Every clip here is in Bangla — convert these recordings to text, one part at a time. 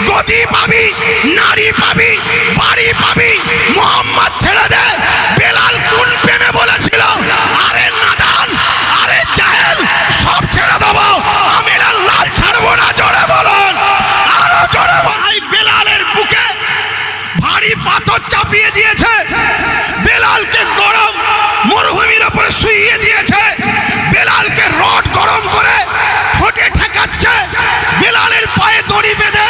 গদি পাবি, নারী পাবি, বাড়ি পাবি। মুহাম্মদ ছেড়ে দে। বেলাল কোন প্রেমে বলেছিল, আরে নাদান, আরে জাহেল, সব ছেড়ে দেবো, আমি আল্লাহ ছাড়বো না। জোরে বলুন, আরো জোরে ভাই। বেলালের বুকে ভারী পাথর চাপিয়ে দিয়েছে, বেলালকে গরম মরুভূমির উপরে শুইয়ে দিয়েছে, বেলালকে রড গরম করে ঠোঁটে ঠেকাচ্ছে, বেলালের পায়ে দড়ি বেঁধে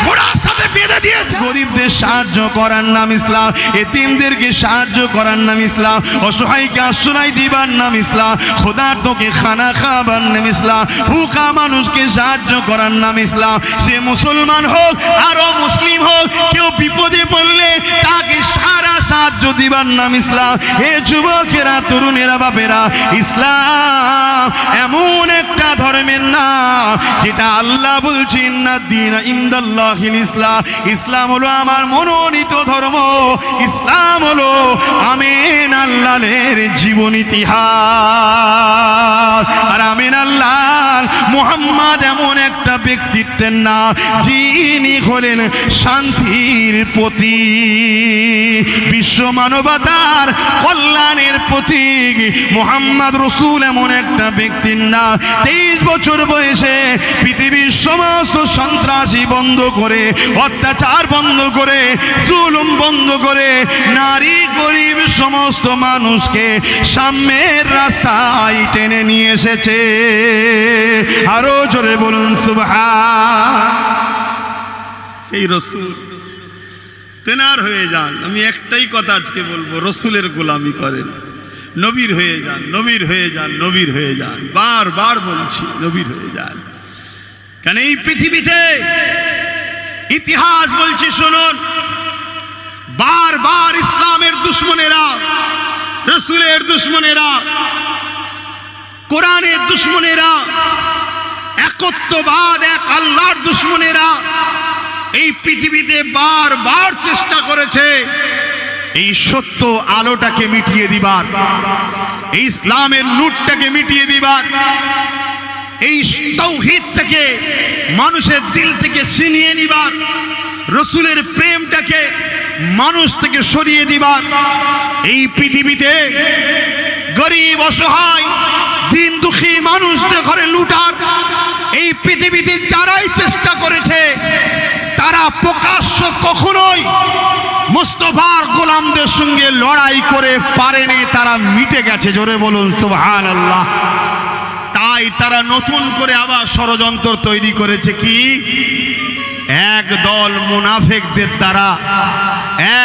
ঘোড়ার সাথে বেঁধে দিয়েছে। গরিবদের সাহায্য করার নাম ইসলাম, এতিমদেরকে সাহায্য করার নাম ইসলাম, অসহায়কে আশ্রয় দিবার নাম ইসলাম, খোদার্তকে খানা খাবার নাম ইসলাম, ভুখা মানুষকে সাহায্য করার নাম ইসলাম। সে মুসলমান হোক আরো মুসলিম হোক, কেউ বিপদে পড়লে তাকে সারা সাহায্য দিবার নাম ইসলাম। হে যুবকেরা, তরুণেরা, বাপেরা, ইসলাম এমন একটা ধর্মের নাম যেটা আল্লাহ বলছেন না দিন ইনদাল্লাহিল ইসলাম। ইসলাম হলো আমার মনোনীত ধর্ম, ইসলাম হলো আমিন আল্লাহর জীবন ইতিহাস। আর আমিন আল্লাহ মুহাম্মদ এমন একটা ব্যক্তিত্বের নাম যিনি হলেন শান্তির প্রতীক, বিশ্ব মানবতার কল্যাণের প্রতীক। মুহাম্মদ রসুল এমন একটা ব্যক্তির নাম 23 বছর বয়সে পৃথিবীর সমস্ত সন্ত্রাসী বন্ধ করে, অত্যাচার বন্ধ করে, জুলুম বন্ধ করে, নারী গরিব সমস্ত মানুষকে সাম্যের রাস্তায় টেনে নিয়ে এসেছে। আরো জোরে বলুন সুবহান। সেই রসুল তেনার হয়ে যান। আমি একটাই কথা আজকে বলবো, রসুলের গোলামি করেন, নবীর হয়ে যান, নবীর হয়ে যান, নবীর হয়ে যান। বারবার বলছি, নবীর হয়ে যান। কেন এই পৃথিবীতে ইতিহাস বলছি শুনুন, বারবার ইসলামের দুশ্মনেরা, রসুলের দুশ্মনেরা, কোরআনের দুশ্মনেরা, একত্ববাদ, এক আল্লাহর দুশ্মনেরা এই পৃথিবীতে বারবার চেষ্টা করেছে এই সত্য আলোটাকে মিটিয়ে দিবার, এই ইসলামের নূরটাকে মিটিয়ে দিবার, এই তাওহীদটাকে মানুষের দিল থেকে ছিনিয়ে নিবার, রসুলের প্রেমটাকে মানুষ থেকে সরিয়ে দিবার। এই পৃথিবীতে গরিব, অসহায়, দিন দুঃখী মানুষদের ঘরে লুটার এই পৃথিবীতে যারাই চেষ্টা করেছে তারা প্রকাশ্য কখনোই মুস্তাফার গোলামদের সঙ্গে লড়াই করে পারেনি, তারা মিটে গেছে। জোরে বলুন সুবহানাল্লাহ। তাই তারা নতুন করে আবার ষড়যন্ত্র তৈরি করেছে। কি? এক দল মুনাফিকদের দ্বারা,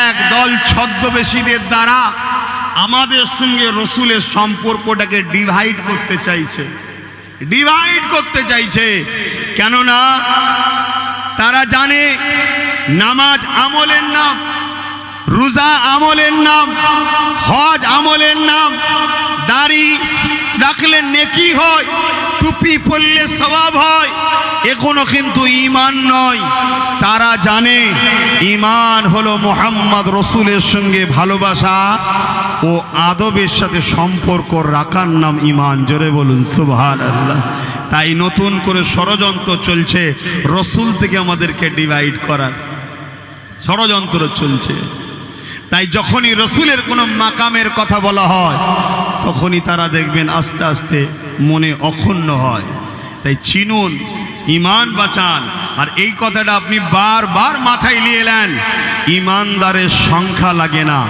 এক দল ছদ্মবেশীদের দ্বারা আমাদের সঙ্গে রসুলের সম্পর্কটাকে ডিভাইড করতে চাইছে, ডিভাইড করতে চাইছে। কেননা তারা জানে নামাজ আমলের নাম, রোজা আমলের নাম, হজ আমলের নাম, দাড়ি রাখলে নেকি হয়, টুপি পরলে সওয়াব হয়, এগুলো কিন্তু ঈমান নয়। তারা জানে ঈমান হলো মুহাম্মদ রসুলের সঙ্গে ভালোবাসা ও আদবের সাথে সম্পর্ক রাখার নাম ঈমান। জোরে বলুন সুবহানাল্লাহ। তাই নতুন করে ষড়যন্ত্র চলছে রসুল থেকে আমাদেরকে ডিভাইড করার, ষড়যন্ত্র চলছে। তাই যখনই রসুলের কোনো মাকামের কথা বলা হয় তখনই তারা দেখবেন আস্তে আস্তে মনে অক্ষুণ্ণ হয়। তাই চিনুন, ঈমান বাঁচান। আর এই কথাটা আপনি বারবার মাথায় নিয়ে এলেন, ঈমানদারের সংখ্যা লাগে না,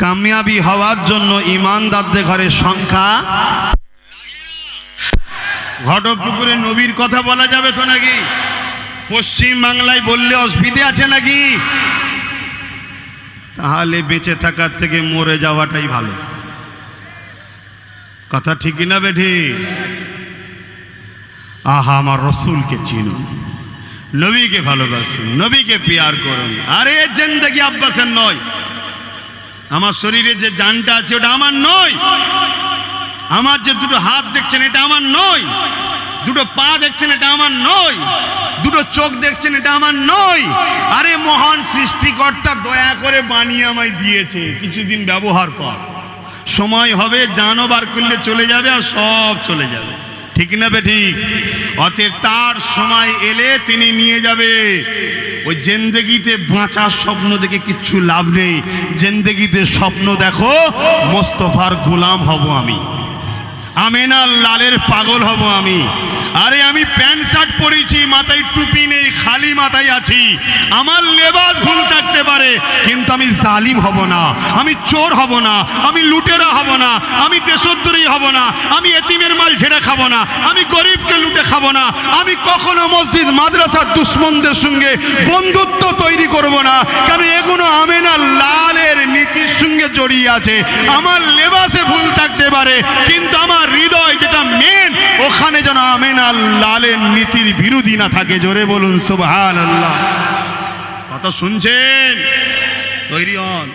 কামিয়াবি হওয়ার জন্য ঈমানদারদের ঘরের সংখ্যা। ঘটকপুকুরে নবীর কথা বলা যাবে তো নাকি? পশ্চিম বাংলায় বললে অসুবিধে আছে নাকি? তাহলে বেঁচে থাকার থেকে মরে যাওয়াটাই ভালো। কথা ঠিকই না বেঠি? আহা, আমার রসুলকে চিনুন, নবীকে ভালোবাসুন, নবীকে পিয়ার করুন। আরে জিন্দেগি আব্বাসের নয়, আমার শরীরে যে জানটা আছে ওটা আমার নয়, আমার যে দুটো হাত দেখছেন এটা আমার নয়, দুটো পা দেখছেন এটা আমার নয়, দুটো চোখ দেখছেন এটা আমার নয়। আরে মহান সৃষ্টিকর্তা দয়া করে বানিয়ে আমায় দিয়েছে, কিছুদিন ব্যবহার কর, সময় হবে জানও বার করলে চলে যাবে আর সব চলে যাবে। ঠিক না বেঠিক? অতএব তার সময় এলে তিনি নিয়ে যাবে। ওই জিন্দেগিতে বাঁচার স্বপ্ন দেখে কিচ্ছু লাভ নেই। জিন্দেগিতে স্বপ্ন দেখো মোস্তফার গোলাম হব আমি, আমেনার লালের পাগল হব আমি। আরে আমি প্যান্ট শার্ট পরেছি, মাথায় টুপি নেই, খালি মাথায় আছি। আমার লেবাস ভুল থাকতে পারে, কিন্তু আমি জালিম হব না, আমি চোর হব না, আমি লুটেরা হব না, আমি দেশদ্রোহী হব না, আমি এতিমের মাল ঝেড়ে খাবো না, আমি গরিবকে লুটে খাবো না, আমি কখনো মসজিদ মাদ্রাসার দুশ্মনদের সঙ্গে বন্ধুত্ব তৈরি করব না। কারণ এগুলো আমেনার লালের নীতির সঙ্গে জড়িয়ে আছে। আমার লেবাসে ভুল থাকতে পারে, কিন্তু আমার হৃদয় যেটা মেন, ওখানে যেন আমেনার লালের নীতির বিরোধী না থাকে। জোরে বলুন সুবহানাল্লাহ। কথা শুনছেন? তৈরি হন,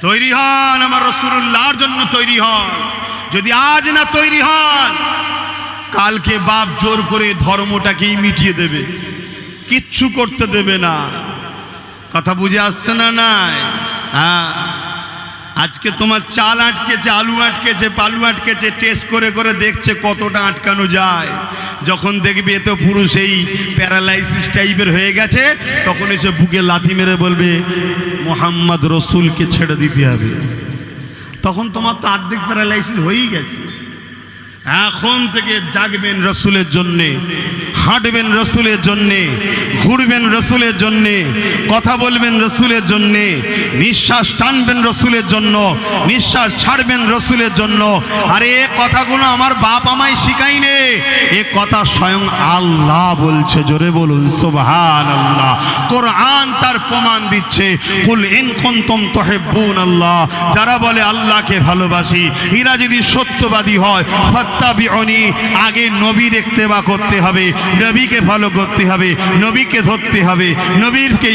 তৈরি হন, আমার রাসূলুল্লাহর জন্য তৈরি হন। যদি আজ না তৈরি হন, কালকে বাপ জোর করে ধর্মটাকেই মিটিয়ে দেবে, কিচ্ছু করতে দেবে না। কথা বুঝে আসছে না? নাই? হ্যাঁ, আজকে তোমার চাল আটকেছে, আলু আটকেছে, পালু আটকেছে, টেস্ট করে করে দেখছে কতটা আটকানো যায়। যখন দেখবে এ তো পুরো সেই প্যারালাইসিস টাইপের হয়ে গেছে, তখন এসে বুকে লাথি মেরে বলবে মোহাম্মদ রসুলকে ছেড়ে দিতে হবে। তখন তোমার তো অর্ধেক প্যারালাইসিস হয়েই গেছে। এখন থেকে জাগবেন রসুলের জন্যে, হাঁটবেন রসুলের জন্যে, ঘুরবেন রসুলের জন্যে, কথা বলবেন রসুলের জন্যে, নিঃশ্বাস টানবেন রসুলের জন্য, নিঃশ্বাস ছাড়বেন রসুলের জন্য। আরে এ কথাগুলো আমার বাপ আমায় শিখাইনে, এ কথা স্বয়ং আল্লাহ বলছে। জোরে বলুন সুবহানাল্লাহ। কোরআন তার প্রমাণ দিচ্ছে। কুল ইন কুনতুম তুহিব্বুনাল্লাহ, যারা বলে আল্লাহকে ভালোবাসি, এরা যদি সত্যবাদী হয়, ফাত্তাবিউনি, আগে নবীর ইত্তেবা করতে হবে, নবীকে ফলো করতে হবে, নবীকে ধরতে হবে, নবীরকে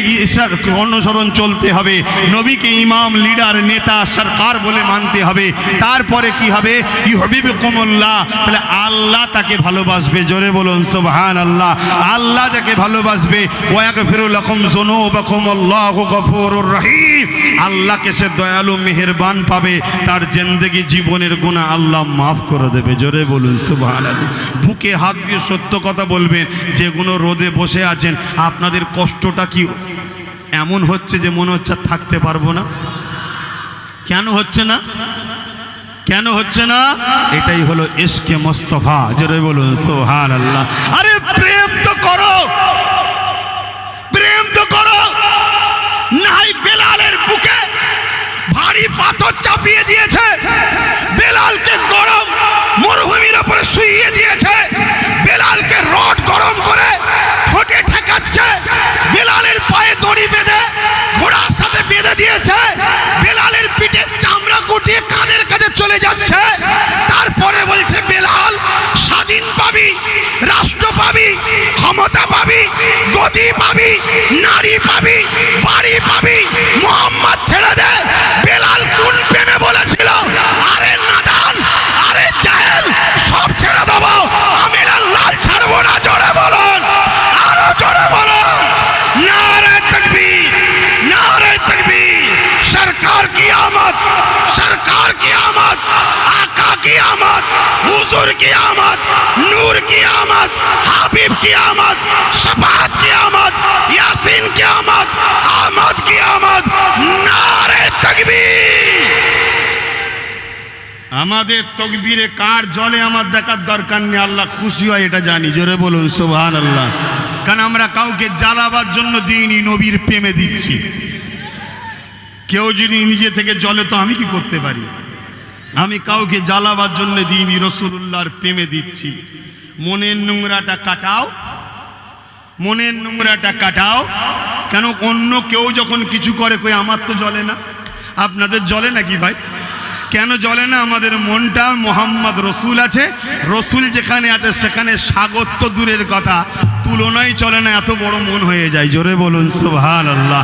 অনুসরণ চলতে হবে, নবীকে ইমাম, লিডার, নেতা, সরকার বলে মানতে হবে। তারপরে কি হবে? ইউহিব্বুকুমুল্লাহ, তাহলে আল্লাহ তাকে ভালোবাসবে। জোরে বলুন সুবহানাল্লাহ। আল্লাহ যাকে ভালোবাসবে, ওয়া ইয়াগফিরু লাকুম যুনুবাকুম, আল্লাহু গফুরুর রহিম, আল্লাহকে সে দয়ালু মেহেরবান পাবে, তার জিন্দেগি জীবনের গুনাহ আল্লাহ মাফ করে দেবে। জোরে বলুন সুবহানাল্লাহ। বুকে হাত দিয়ে সত্য কথা বলবেন। যেগুলো রোদে বসে আছেন, আপনাদের কষ্টটা কি এমন হচ্ছে যে মনে হচ্ছে থাকতে পারবো না? কেন হচ্ছে না? কেন হচ্ছে না? এটাই হলো ইশকে মুস্তাফা। জোরে বলুন সুবহানাল্লাহ। আরে প্রেম তো করো, প্রেম তো করো। নাই বেলালের বুকে ভারী পাথর চাপিয়ে দিয়েছে, বেলালকে গরম মরুভূমির উপরে শুইয়ে দিয়েছে, বেলালকে রড গরম করে ঠোঁটে ঠেকাচ্ছে, বেলালের পায়ে দড়ি বেঁধে ঘোড়ার সাথে বেঁধে দিয়েছে, বেলালের পিঠে চামড়া গুটিয়ে কাঁধের কাছে চলে যাচ্ছে। তারপরে বলছে বেলাল স্বাধীন পাবি, রাষ্ট্র পাবি, ক্ষমতা পাবি, গদি পাবি, নারী পাবি, বাড়ি পাবি, মোহাম্মদ ছেড়ে দে। বেলাল কোন প্রেমে বলেছিল? আরে নাদান, আরে জাহেল, সব ছেড়ে দেবো, আমি লাল ছাড়বো না। জোরে বলুন, আরো জোরে বলুন, নারে তাকবীর, নারে তাকবীর। সরকার কি আমত, সরকার কি আমত, আকা কি আমত, হুজুর কি আমত, নূর কি আমত, হাবিব কি আমত, শফাত কি আমত, ইয়াসিন কি আমত, আহমদ কি আমত। নারে তাকবীর। আমাদের তকবীরে কার জলে আমার দেখার দরকার নেই, আল্লাহ খুশি হয় এটা জানি। জোরে বলুন সুবহানাল্লাহ। কারণ আমরা কাউকে জ্বালাবার জন্য দিইনি, নবীর প্রেমে দিচ্ছি। কেউ যদি নিজে থেকে জ্বলে তো আমি কি করতে পারি? আমি কাউকে জ্বালাবার জন্য দিইনি, রাসূলুল্লাহর প্রেমে দিচ্ছি। মনের নোংরাটা কাটাও, মনের নোংরাটা কাটাও। কেন অন্য কেউ যখন কিছু করে কই আমার তো জ্বলে না, আপনাদের জ্বলে নাকি ভাই? কেন জ্বলে না? আমাদের মনটা মোহাম্মদ রসুল আছে, রসুল যেখানে আছে সেখানে স্বাগত তো দূরের কথা, তুলনাই চলে না, এত বড় মন হয়ে যায়। জোরে বলুন সুবহানাল্লাহ,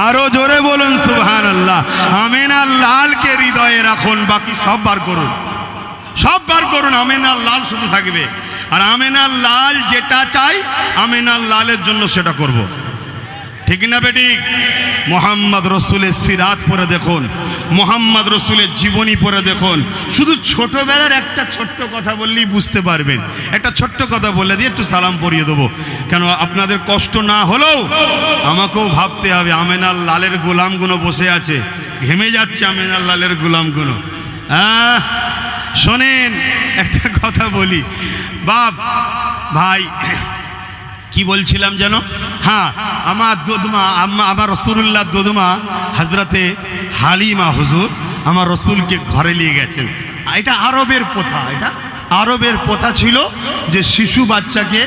আরো জোরে বলুন সুবহানাল্লাহ। আমিনার লালকে হৃদয়ে রাখুন, বাকি সব বার করুন, সব বার করুন। আমিনার লাল শুধু থাকবে, আর আমিনার লাল যেটা চাই আমিনার লালের জন্য সেটা করব। ঠিক না বেঠিক? মোহাম্মদ রসুলের সিরাত পরে দেখুন, মোহাম্মদ রসুলের জীবনী পড়ে দেখুন। শুধু ছোটবেলার একটা ছোট্ট কথা বললেই বুঝতে পারবেন। একটা ছোট্ট কথা বলে দিয়ে একটু সালাম পড়িয়ে দেবো, কেন আপনাদের কষ্ট না হলেও আমাকেও ভাবতে হবে। আমেনার লালের গোলামগুলো বসে আছে, ঘেমে যাচ্ছে আমেনার লালের গোলামগুলো। শোনেন একটা কথা বলি বাপ ভাই, কি বলছিলাম যেন? হ্যাঁ, আমার দোদমা আমার রসুল্লাহ দোদমা হজরতে হালিমা হুজুর আমার রসুলকে ঘরে নিয়ে গেছেন। এটা আরবের প্রথা, এটা আরবের প্রথা ছিল যে শিশু বাচ্চাকে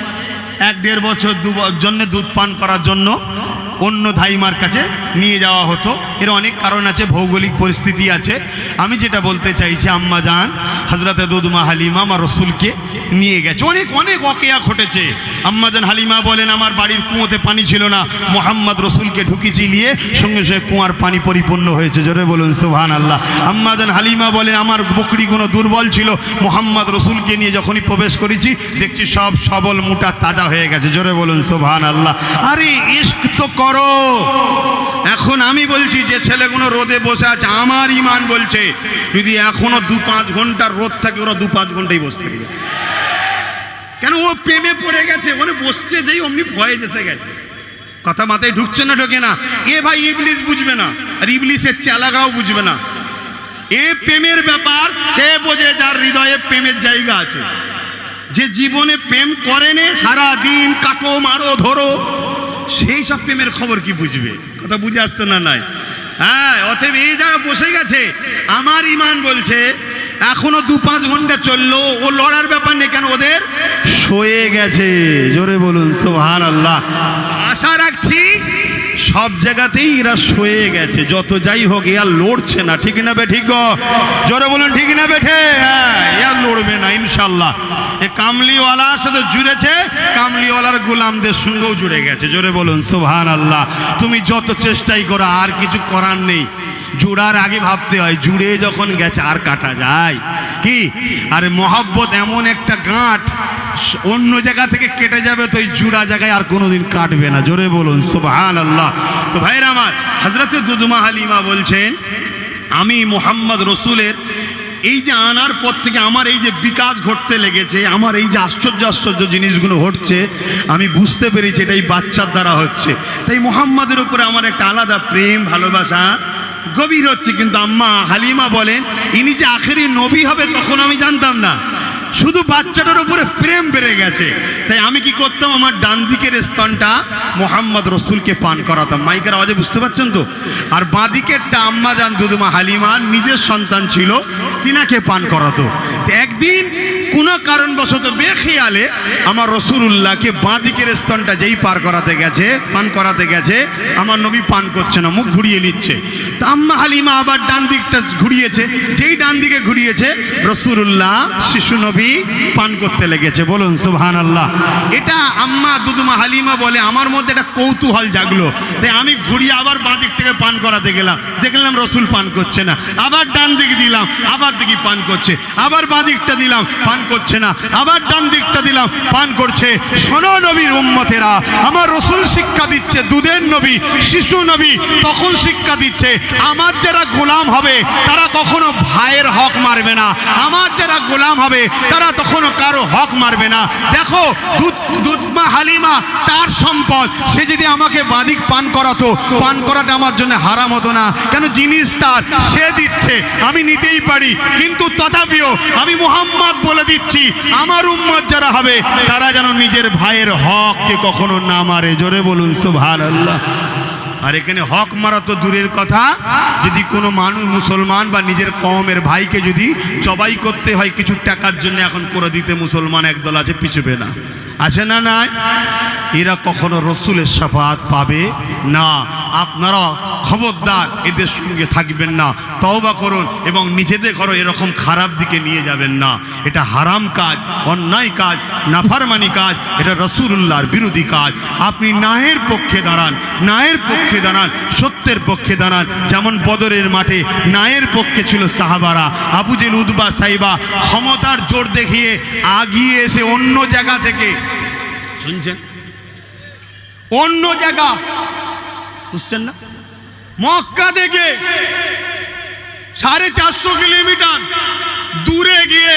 1-1.5 বছর জন্য দুধ পান করার জন্য অন্য ধাইমার কাছে নিয়ে যাওয়া হতো। এর অনেক কারণ আছে, ভৌগোলিক পরিস্থিতি আছে। আমি যেটা বলতে চাইছি, আম্মা জান হজরতে দোদমা হালিমা আমার রসুলকে নিয়ে গেছে। অনেক অনেক অকেয়া ঘটেছে। আম্মা জান হালিমা বলেন আমার বাড়ির কুয়োতে পানি ছিল না, মোহাম্মদ রসুলকে ঢুকিয়ে নিয়ে সঙ্গে সঙ্গে কুয়ার পানি পরিপূর্ণ হয়েছে। জোরে বলুন সুবহানাল্লাহ। আম্মা জান হালিমা বলেন আমার বকরিগুলো দুর্বল ছিল, মোহাম্মদ রসুলকে নিয়ে যখনই প্রবেশ করেছি দেখছি সব সবল মোটা তাজা হয়ে গেছে। জোরে বলুন সুবহানাল্লাহ। আরে ইশক তো করো। এখন আমি বলছি যে ছেলেগুলো রোদে বসে আছে, আমার ইমান বলছে যদি এখনো 2-5 ঘন্টার রোদ থাকে ওরা 2-5 ঘন্টাই বসে থাকবে। কেন? ও প্রেমে পড়ে গেছে, ওখানে বসছে যেই অমনি ভয়ে এসে গেছে। কথা মাথায় ঢুকছে না? ঢোকে না। এ ভাই ইবলিস বুঝবে না, আর ইবলিসের চালাগাও বুঝবে না। এ প্রেমের ব্যাপার সে বোঝে যার হৃদয়ে প্রেমের জায়গা আছে। যে জীবনে প্রেম করেনে, সারা দিন কাটো মারো ধরো, সেই সব প্রেমের খবর কি বুঝবে? কথা বুঝে আসছে না? নাই। হ্যাঁ, অতএব এই জায়গা বসে গেছে। আমার ইমান বলছে এখনো 2-5 ঘন্টা চললো, ও লড়ার ব্যাপার নেই। কেন? ওদের শুয়ে গেছে। জোরে বলুন সুবহানাল্লাহ। আশা রাখছি সব জায়গাতেই এরা শুয়ে গেছে। যত যাই হোক এরা লড়ছে না। ঠিক না বে ঠিক? জোরে বলুন ঠিক না বেঠে? হ্যাঁ, এরা লড়বে না ইনশাল্লাহ। এ কামলিওয়ালার সাথে জুড়েছে, কামলিওয়ালার গোলামদের সঙ্গেও জুড়ে গেছে। জোরে বলুন সুবহানাল্লাহ। তুমি যত চেষ্টাই করো আর কিছু করার নেই। জোড়ার আগে ভাবতে হয়, জুড়ে যখন গেছে আর কাটা যায় কি? আরে মহব্বত এমন একটা গাঁট, অন্য জায়গা থেকে কেটে যাবে তো এই জুড়া জায়গায় আর কোনোদিন কাটবে না। জোরে বলুন সুবহানাল্লাহ। তো ভাইরা আমার, হযরতে দোদমা হালিমা বলছেন আমি মুহাম্মদ রসুলের এই যে আনার পর থেকে আমার এই যে বিকাশ ঘটতে লেগেছে, আমার এই যে আশ্চর্য আশ্চর্য জিনিসগুলো ঘটছে, আমি বুঝতে পেরেছি এটা এই বাচ্চার দ্বারা হচ্ছে। তাই মুহাম্মাদের উপরে আমার একটা আলাদা প্রেম ভালোবাসা গভীর হচ্ছে। কিন্তু আম্মা হালিমা বলেন ইনি যে আখেরি নবী হবে তখন আমি জানতাম না, শুধু বাচ্চাটার উপরে প্রেম বেড়ে গেছে। তাই আমি কি করতাম, আমার ডান দিকের স্তনটা মোহাম্মদ রসুলকে পান করাতাম। মাইকের আওয়াজে বুঝতে পারছেন তো? আর বাঁ দিকেরটা আম্মা জান দোদমা হালিমার নিজের সন্তান ছিল, তিনাকে পান করাতো। একদিন কোনো কারণবশত বেখেয়ালে আমার রসুলুল্লাহকে বাঁ দিকের স্তনটা যেই পান করাতে গেছে আমার নবী পান করছে না, মুখ ঘুরিয়ে নিচ্ছে। তা আম্মা হালিমা আবার ডান দিকটা ঘুরিয়েছে, যেই ডান দিকে ঘুরিয়েছে রসুলুল্লাহ শিশু নবী পান করতে লেগেছে। বলুন সুবহানাল্লাহ। এটা আম্মা দোদমা হালিমা বলে আমার মধ্যে একটা কৌতূহল জাগলো। তাই আমি ঘুরিয়ে আবার বাঁ দিক থেকে পান করাতে গেলাম, দেখলাম রসুল পান করছে না। আবার ডান দিকে দিলাম, আবার দেখি পান করছে। আবার বাঁ দিকটা দিলাম, পান করছে না। আবার ডান দিকটা দিলাম, পান করছে। শোনো নবীর উম্মতেরা, আমার রসুল শিক্ষা দিচ্ছে, দুধের নবী, শিশু নবী, তখন শিক্ষা দিচ্ছে আমার যারা গোলাম হবে তারা কখনো ভাইয়ের হক মারবে না। আমার যারা গোলাম হবে তারা তখনও কারো হক মারবে না। দেখো দোদমা হালিমা তার সম্পদ, সে যদি আমাকে বাদিক পান করাতো, পান করাটা আমার জন্য হারাম হতো না। কেন? জিনিস তার, সে দিচ্ছে, আমি নিতেই পারি। কিন্তু তথাপিও আমি মুহাম্মদ বলে দিচ্ছি আমার উম্মত যারা হবে তারা যেন নিজের ভাইয়ের হককে কখনো না মারে। জোরে বলুন সুবহানাল্লাহ। আর এখানে হক মারা তো দূরের কথা, যদি কোনো মানুষ মুসলমান বা নিজের কওমের ভাইকে যদি জবাই করতে হয় কিছু টাকার জন্য, এখন করে দিতে মুসলমান একদল আছে, পিছুবে না, আছে না? নাই। এরা কখনো রসুলের শাফাআত পাবে না। আপনারা খবরদার এদের সঙ্গে থাকবেন না, তওবা করুন এবং নিজেদের ঘরে এরকম খারাপ দিকে নিয়ে যাবেন না। এটা হারাম কাজ, অন্যায় কাজ, নাফরমানি কাজ, এটা রাসূলুল্লাহর বিরোধী কাজ। আপনি ন্যায়ের পক্ষে দাঁড়ান, ন্যায়ের পক্ষে দাঁড়ান, সত্যের পক্ষে দাঁড়ান। যেমন বদরের মাঠে ন্যায়ের পক্ষে ছিল সাহাবারা, আবু জেল, উতবা, সাইবা ক্ষমতার জোর দেখিয়ে আগিয়ে এসে অন্য জায়গা থেকে, শুনছেন, অন্য জায়গা, বুঝছেন না, মক্কা থেকে 450 কিলোমিটার দূরে গিয়ে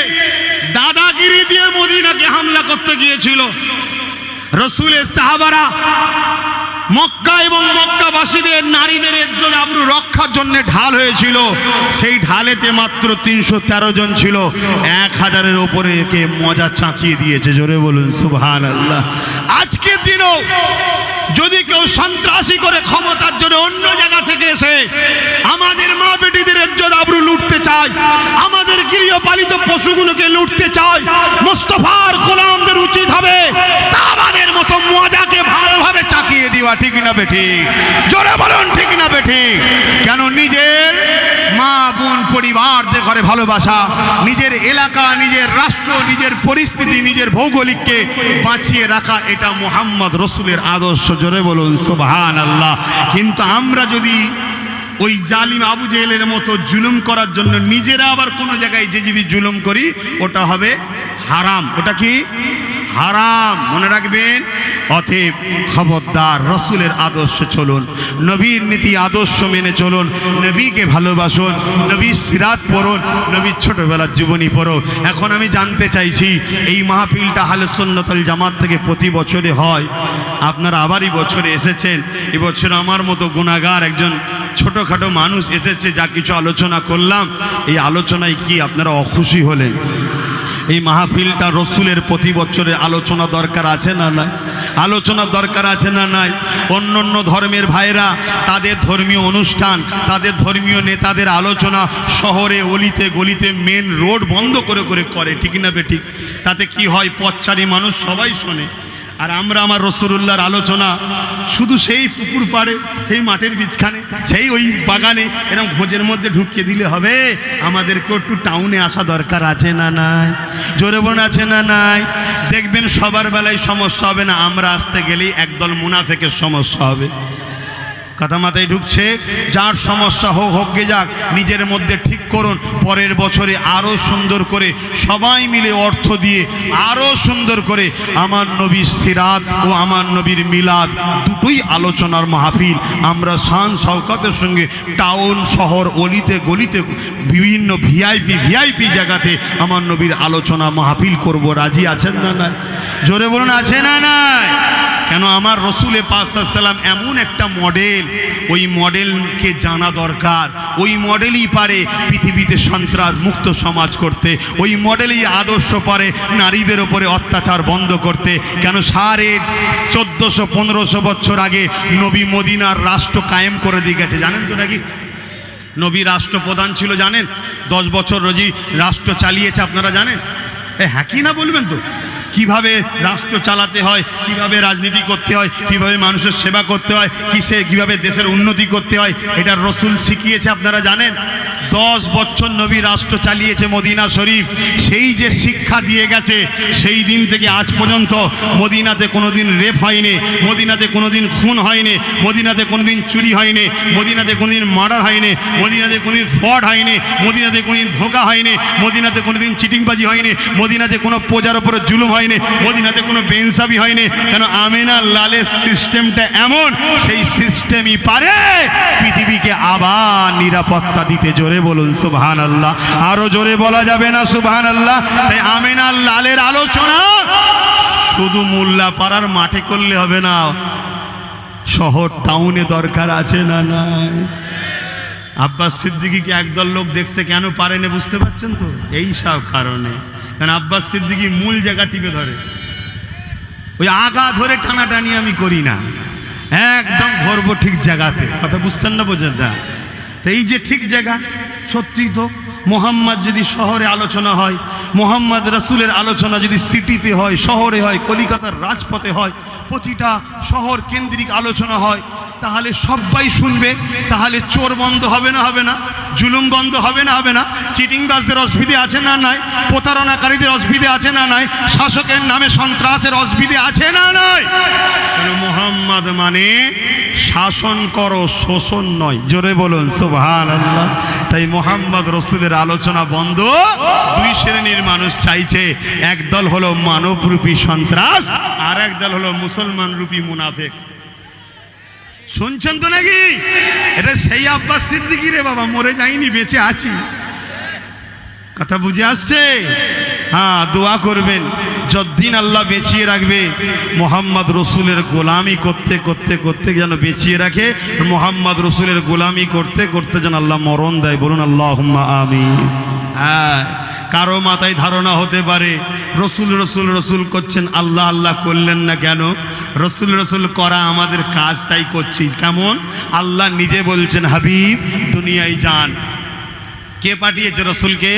দাদাগিরি দিয়ে মদিনাকে হামলা করতে গিয়েছিল। রসুলের সাহাবারা মক্কা এবং মক্কাবাসীদের নারীদের একজন আবরু রক্ষার জন্য ঢাল হয়েছিল। সেই ঢালেতে মাত্র 313 জন ছিল, 1000-এর ওপরে একে মজা চাকিয়ে দিয়েছে। জোরে বলুন সুবহানাল্লাহ। আজকের দিনও যদি কেউ সন্ত্রাসী করে ক্ষমতার জন্য অন্য জায়গা থেকে এসে আমাদের মা বেটিদের ইজ্জত আবরু লুটতে চায়, আমাদের গৃহপালিত পশুগুলোকে লুটতে চায়, মুস্তাফার গোলামদের উচিত হবে সাহাবাদের মতো মজাকে ভালোভাবে চাকিয়ে দেওয়া। ঠিক না বেঠিক? জোরে বলুন ঠিক না বেঠিক? কেন নিজের মা বোন পরিবারদের ঘরে ভালোবাসা, নিজের এলাকা, নিজের রাষ্ট্র, নিজের পরিস্থিতি, নিজের ভৌগোলিককে বাঁচিয়ে রাখা, এটা মুহাম্মদ রসুলের আদর্শ। জোরে বলুন সুবহানাল্লাহ। কিন্তু আমরা যদি ওই জালিম আবু জেহেলের মতো জুলুম করার জন্য নিজেরা আবার কোনো জায়গায় যে যদি জুলুম করি, ওটা হবে হারাম। ওটা কি? হারাম। মনে রাখবেন। অতএব খবরদার, রসুলের আদর্শ চলুন, নবীর নীতি আদর্শ মেনে চলুন, নবীকে ভালোবাসুন, নবীর সিরাত পড়ুন, নবীর ছোটবেলার জীবনী পড়ুন। এখন আমি জানতে চাইছি, এই মাহফিলটা আহলে সুন্নাত ওয়াল জামাত থেকে প্রতি বছরে হয়, আপনারা আবারই বছরে এসেছেন। এবছর আমার মতো গুনাহগার একজন ছোটোখাটো মানুষ এসেছে, যা কিছু আলোচনা করলাম, এই আলোচনায় কি আপনারা অখুশি হলেন? এই মাহফিলটা রসুলের প্রতি বছরে আলোচনা দরকার আছে না নাই? আলোচনা দরকার আছে না নাই? অন্য অন্য ধর্মের ভাইরা তাদের ধর্মীয় অনুষ্ঠান, তাদের ধর্মীয় নেতাদের আলোচনা শহরে অলিতে গলিতে মেন রোড বন্ধ করে করে, ঠিক না বেঠিক? তাতে কি হয়? পথচারী মানুষ সবাই শোনে। আর আমরা আমার রসুলুল্লাহর আলোচনা শুধু সেই পুকুর পাড়ে, সেই মাঠের বীজখানে, সেই ওই বাগানে এরকম ভোজের মধ্যে ঢুকিয়ে দিলে হবে? আমাদেরকেও একটু টাউনে আসা দরকার আছে না নাই? জোরে বোন আছে না নাই? দেখবেন সবার বেলায় সমস্যা হবে না, আমরা আসতে গেলেই একদল মুনাফেকের সমস্যা হবে। কথা মাথায় ঢুকছে? যার সমস্যা হোক গে যাক, নিজের মধ্যে ঠিক করুন। পরের বছরে আরও সুন্দর করে সবাই মিলে অর্থ দিয়ে আরও সুন্দর করে আমার নবীর সিরাত ও আমার নবীর মিলাদ দুটোই আলোচনার মাহফিল আমরা শান শওকতের সঙ্গে টাউন শহর অলিতে গলিতে বিভিন্ন ভিআইপি জায়গাতে আমার নবীর আলোচনা মাহফিল করব। রাজি আছেন না নাই? জোরে বলুন আছে না নাই? কেন আমার রসুলে পাক সাল্লাম এমন একটা মডেল, ওই মডেলকে জানা দরকার। ওই মডেলই পারে পৃথিবীতে সন্ত্রাস মুক্ত সমাজ করতে, ওই মডেলই আদর্শ পারে নারীদের ওপরে অত্যাচার বন্ধ করতে। কেন 1400-1500 বছর আগে নবী মদিনার রাষ্ট্র কায়েম করে দিয়ে গেছে, জানেন তো নাকি? নবী রাষ্ট্রপ্রধান ছিল জানেন? 10 বছর রোজি রাষ্ট্র চালিয়েছে, আপনারা জানেন? হ্যাঁ কি না বলবেন তো? কিভাবে রাষ্ট্র চালাতে হয়, কিভাবে রাজনীতি করতে হয়, কিভাবে মানুষের সেবা করতে হয়, কিভাবে দেশের উন্নতি করতে হয়, এটা রসুল শিখিয়েছে, আপনারা জানেন? 10 বছর নবী রাষ্ট্র চালিয়েছে মদিনা শরীফ। সেই যে শিক্ষা দিয়ে গেছে, সেই দিন থেকে আজ পর্যন্ত মদিনাতে কোনোদিন রেপ হয়নি, মদিনাতে কোনোদিন খুন হয়নি, মদিনাতে কোনোদিন চুরি হয়নি, মদিনাতে কোনোদিন মার্ডার হয়নি, মদিনাতে কোনোদিন ফ্রড হয়নি, মদিনাতে কোনোদিন ধোঁকা হয়নি, মদিনাতে কোনোদিন চিটিংবাজি হয়নি, মদিনাতে কোনো প্রজার ওপরে জুলুম হয়নি, মদিনাতে কোনো বেইনসাফি হয়নি। কেন আমিনা লালের সিস্টেমটা এমন, সেই সিস্টেমই পারে পৃথিবীকে আবার নিরাপত্তা দিতে। জোরে বলুন সুবহানাল্লাহ। আরো জোরে বলা যাবে না সুবহানাল্লাহ? তাই আমিনা লালের আলোচনা শুধু মোল্লা পাড়ার মাঠে করলে হবে না, শহর টাউনে দরকার আছে না নাই? আব্বাস সিদ্দিকীকে একদল লোক দেখতে কেন পারে না বুঝতে পারছেন তো? এই সব কারণে। কারণ আব্বাস সিদ্দিকী মূল জায়গা টিপে ধরে, ওই আগা ধরে টানাটানি আমি করি না, একদম ধরবো ঠিক জায়গাতে। কথা বুঝছেন না? বোঝেন না? তো এই যে ঠিক জায়গা, সত্যি তো মোহাম্মদ যদি শহরে আলোচনা হয়, মোহাম্মদ রসুলের আলোচনা যদি সিটিতে হয়, শহরে হয়, কলিকাতার রাজপথে হয়, প্রতিটা শহর কেন্দ্রিক আলোচনা হয়, তাহলে সবাই শুনবে। তাহলে চোর বন্ধ হবে না? হবে না? জুলুম বন্ধ হবে না? হবে না? চিটিংবাজদের অসুবিধে আছে না নাই? প্রতারণাকারীদের অসুবিধে আছে না নাই? শাসকের নামে সন্ত্রাসের অসুবিধে আছে না নাই? কারণ মোহাম্মদ মানে শাসন করো, শোষণ নয়। জোরে বলুন সুবহানাল্লাহ। তাই মোহাম্মদ রসুলের আলোচনা বন্ধ। দুই শ্রেণীর মানুষ চাইছে, একদল হলো মানবরূপী সন্ত্রাস, আর একদল হলো মুসলমান রূপী মুনাফেক। শুনছেন তো নাকি? এটা সেই আব্বাস সিদ্দিকী রে বাবা, মরে যাইনি, বেঁচে আছি। কথা বুঝে আসছে? হ্যাঁ, দোয়া করবেন যতদিন আল্লাহ বেঁচিয়ে রাখবে, মোহাম্মদ রসুলের গোলামি করতে করতে করতে যেন বেঁচিয়ে রাখে, মোহাম্মদ রসুলের গোলামি করতে করতে যেন আল্লাহ মরণ দেয়। বলুন আল্লাহুম্মা আমিন। হ্যাঁ, কারো মাথায় ধারণা হতে পারে রসুল রসুল রসুল করছেন, আল্লাহ আল্লাহ করলেন না কেন? রসুল রসুল করা আমাদের কাজ, তাই করছি। কেমন? আল্লাহ নিজে বলছেন হাবিব দুনিয়ায় যান। কে পাঠিয়েছে রসুলকে?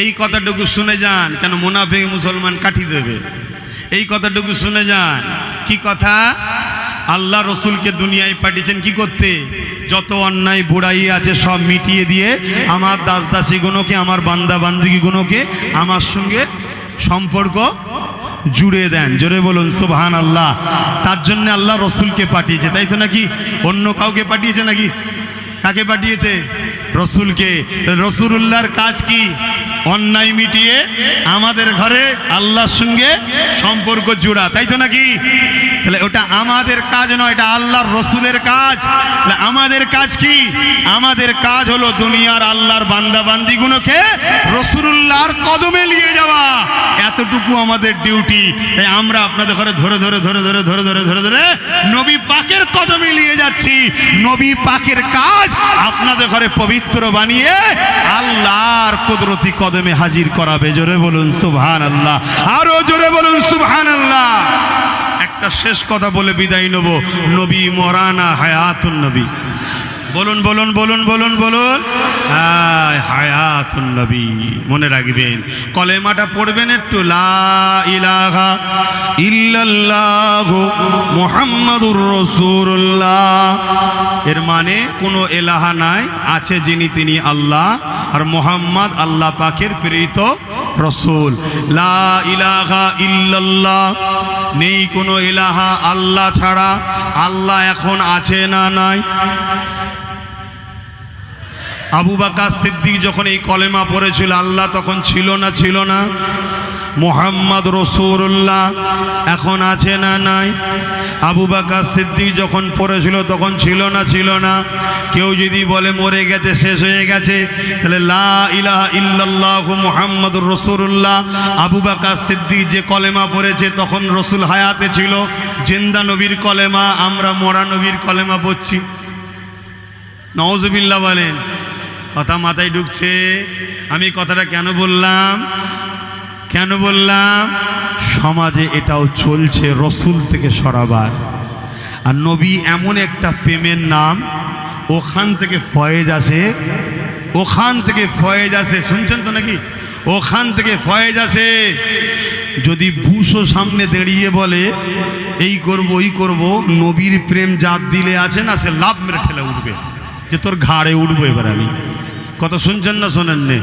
এই কথাটুকু শুনে যান, কেন মুনাফিক মুসলমান কাটি দেবে। এই কথাটুকু শুনে যান। কি কথা? আল্লাহ রসুলকে দুনিয়ায় পাঠিয়েছেন কি করতে? যত অন্যায় বুড়াই আছে সব মিটিয়ে দিয়ে আমার দাস দাসীগুলোকে, আমার বান্দা বান্দিগুলোকে আমার সঙ্গে সম্পর্ক জুড়ে দেন। জোরে বলুন সুবহানাল্লাহ। তার জন্য আল্লাহ রসুলকে পাঠিয়েছে, তাই তো নাকি? অন্য কাউকে পাঠিয়েছে নাকি? কাকে পাঠিয়েছে? রসুলকে। রসুলুল্লাহর কাজ কি? অন্যায় মিটিয়ে আমাদের ঘরে আল্লাহর সঙ্গে সম্পর্ক জোড়া, তাই তো নাকি? তাহলে ওটা আমাদের কাজ নয়, এটা আল্লাহর রসুলের কাজ। তাহলে আমাদের কাজ কি? আমাদের কাজ হলো দুনিয়ার আল্লাহর বান্দা বান্দিগুলোকে রসুলুল্লাহর কদমে নিয়ে যাওয়া, এতটুকু আমাদের ডিউটি। তাই আমরা আপনাদের ঘরে ধরে ধরে ধরে ধরে ধরে ধরে ধরে ধরে নবী পাকের কদমে নিয়ে যাচ্ছি। নবী পাকের কাজ আপনাদের ঘরে পবিত্র বানিয়ে আল্লাহর কুদরতি কদমে হাজির করাবে। জোরে বলুন সুবহানাল্লাহ, আরো জোরে বলুন সুবহানাল্লাহ। একটা শেষ কথা বলে বিদায় নেব। নবী মরানা হায়াতুন নবী। বলুন বলুন বলুন বলুন বলুন, হায়াতুন নবী। মনে রাখবেন, কলেমাটা পড়বেন একটু, লা ইলাহা ইল্লাল্লাহু মুহাম্মাদুর রাসূলুল্লাহ। এর মানে কোনো এলাহা নাই, আছে যিনি তিনি আল্লাহ, আর মুহাম্মদ আল্লাহ পাকের প্রেরিত রসুল। লা ইলাহা ইল্লাল্লাহ, নেই কোনো এলাহা আল্লাহ ছাড়া। আল্লাহ এখন আছে না নাই? আবু বকর সিদ্দিক যখন এই কলেমা পড়েছিল, আল্লাহ তখন ছিল না? ছিল না? মুহাম্মদ রাসূলুল্লাহ এখন আছে না নাই? আবু বকর সিদ্দিক যখন পড়েছিল তখন ছিল না? ছিল না? কেউ যদি বলে মরে গেছে, শেষ হয়ে গেছে, তাহলে লা ইলাহা ইল্লাল্লাহু মুহাম্মাদুর রাসূলুল্লাহ, আবু বকর সিদ্দিক যে কলেমা পড়েছে তখন রসুল হায়াতে ছিল। জিন্দা নবীর কলেমা, আমরা মরা নবীর কলেমা পড়ছি। নাউজুবিল্লাহ বলেন। কথা মাথায় ঢুকছে? আমি কথাটা কেন বললাম? কেন বললাম? সমাজে এটাও চলছে, রসুল থেকে সরাবার। আর নবী এমন একটা প্রেমের নাম, ওখান থেকে ফয়েজ আসে, ওখান থেকে ফয়েজ আসে। শুনছেন তো নাকি? ওখান থেকে ফয়েজ আসে। যদি বুশো সামনে দাঁড়িয়ে বলে এই করব ওই করব, নবীর প্রেম যার দিলে আছে না, সে লাভ মেরে ঠেলে উঠবে যে তোর ঘাড়ে উঠবো এবার আমি। কথা শুনছেন না শোনেন নে?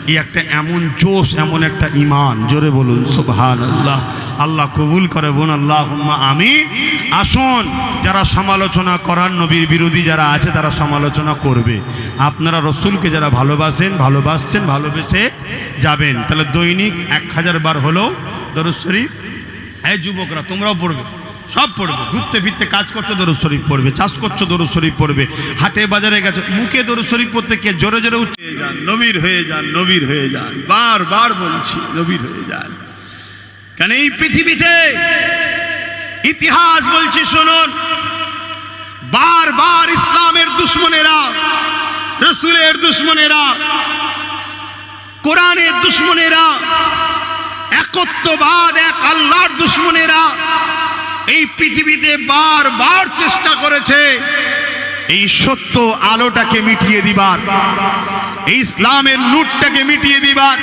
এই একটা এমন জোশ, এমন একটা ঈমান। জোরে বলুন সুবহানাল্লাহ। আল্লাহ কবুল করে বোন, আল্লাহুম্মা আমিন। আসুন, যারা সমালোচনা করার, নবীর বিরোধী যারা আছে তারা সমালোচনা করবে। আপনারা রসুলকে যারা ভালোবাসেন, ভালোবাসছেন, ভালোবেসে যাবেন। তাহলে দৈনিক 1000 বার হলেও দরুদ শরীফ। এই যুবকরা তোমরাও পড়বে, সব পড়বে। ঘুরতে ফিরতে কাজ করছো দরুদ শরীফ পড়বে, চাষ করছো দরুদ শরীফ পড়বে, হাটে বাজারে গেছো মুখে দরুদ শরীফ পড়তে কে জোরে জোরে উঠে যান, নবীর হয়ে যান, নবীর হয়ে যান। বারবার বলছি, নবীর হয়ে যান। কেন এই পৃথিবীতে ইতিহাস বলছি শুনুন, বারবার ইসলামের দুশমনেরা, রসুলের দুশমনেরা, কোরআনের দুশমনেরা, একত্ববাদ, এক আল্লাহর দুশমনেরা এই পৃথিবীতে বারবার চেষ্টা করেছে এই সত্য আলোটাকে মিটিয়ে দিবার, এই ইসলামের নূরটাকে মিটিয়ে দিবার,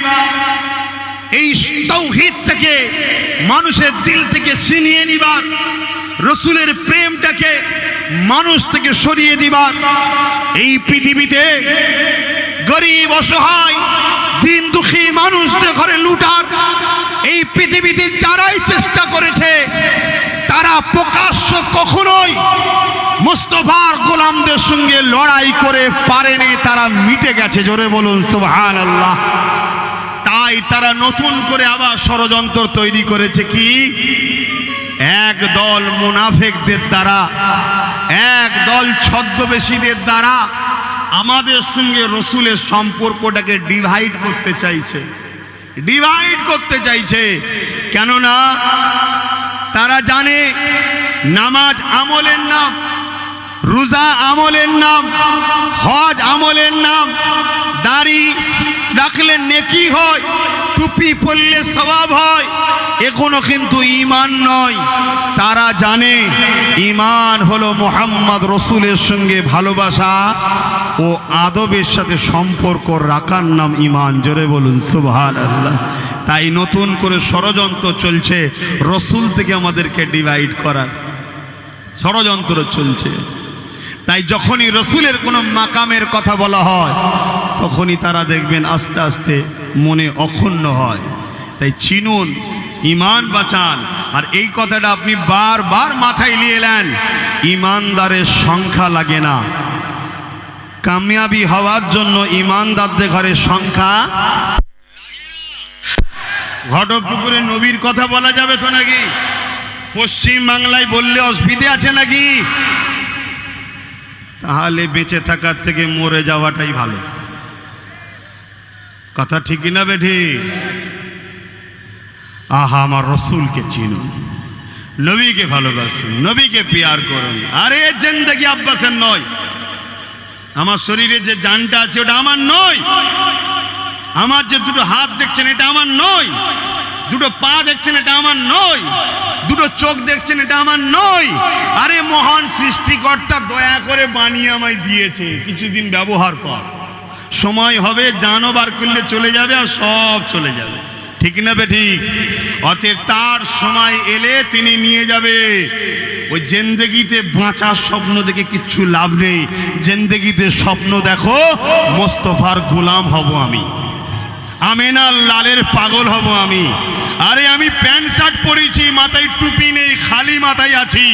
এই তাওহীদটাকে মানুষের দিল থেকে ছিনিয়ে নিবার, রসুলের প্রেমটাকে মানুষ থেকে সরিয়ে দিবার। এই পৃথিবীতে গরিব, অসহায়, দিন দুঃখী মানুষদের ঘরে লুটার এই পৃথিবীতে যারাই চেষ্টা করেছে তারা প্রকাশ্য কখনোই মুস্তাফার গোলামদের সঙ্গে লড়াই করে পারেনি, তারা মিটে গেছে। জোরে বলুন সুবহানাল্লাহ। তাই তারা নতুন করে আবার ষড়যন্ত্র তৈরি করেছে। কি? একদল মুনাফিকদের দ্বারা, এক দল ছদ্মবেশীদের দ্বারা আমাদের সঙ্গে রসুলের সম্পর্কটাকে ডিভাইড করতে চাইছে, কেননা তারা জানে নামাজ আমলের নাম, রোজা আমলের নাম, হজ আমলের নাম, দাড়ি রাখলে নেকি হয়, টুপি পরলে সওয়াব হয়, এখনো কিন্তু ঈমান নয়। তারা জানে ঈমান হলো মুহাম্মদ রসুলের সঙ্গে ভালোবাসা ও আদবের সাথে সম্পর্ক রাখার নাম ঈমান। জোরে বলুন সুবহানাল্লাহ। তাই নতুন করে ষড়যন্ত্র চলছে রসুল থেকে আমাদেরকে ডিভাইড করার ষড়যন্ত্র চলছে। তাই যখনই রসুলের কোনো মাকামের কথা বলা হয় তখনই তারা দেখবেন আস্তে আস্তে মনে অক্ষুণ্ণ হয়। তাই চিনুন, ঈমান বাঁচান। আর এই কথাটা আপনি বারবার মাথায় নিয়ে এলেন, ঈমানদারের সংখ্যা লাগে না, কামিয়াবি হওয়ার জন্য ঈমানদারদের ঘরের সংখ্যা। ঘটকপুকুরে নবীর কথা বলা যাবে তো নাকি? পশ্চিম বাংলায় বললে অসুবিধে আছে নাকি? তাহলে বেঁচে থাকার থেকে মরে যাওয়াটাই ভালো। কথা ঠিকই না বেঠি? আহা, আমার রসুলকে চিনুন, নবীকে ভালোবাসুন, নবীকে পিয়ার করুন। আরে জিন্দেগি আব্বাসের নয়, আমার শরীরে যে জানটা আছে ওটা আমার নয়, আমার যে দুটো হাত দেখছেন এটা আমার নয়, দুটো পা দেখছেন এটা আমার নয়, দুটো চোখ দেখছেন এটা আমার নয়। আরে মহান সৃষ্টিকর্তা দয়া করে বানিয়ে আমায় দিয়েছে, কিছুদিন ব্যবহার কর, সময় হবে জানও বার করলে চলে যাবে আর সব চলে যাবে। ঠিক না বে ঠিক? অতএব তার সময় এলে তিনি নিয়ে যাবে। ওই জিন্দেগিতে বাঁচার স্বপ্ন দেখে কিচ্ছু লাভ নেই। জিন্দেগিতে স্বপ্ন দেখো মোস্তফার গোলাম হব আমি, আমিনার লালের পাগল হব আমি। আরে আমি প্যান্ট শার্ট পরেছি, মাথায় টুপি নেই, খালি মাথায় আছি,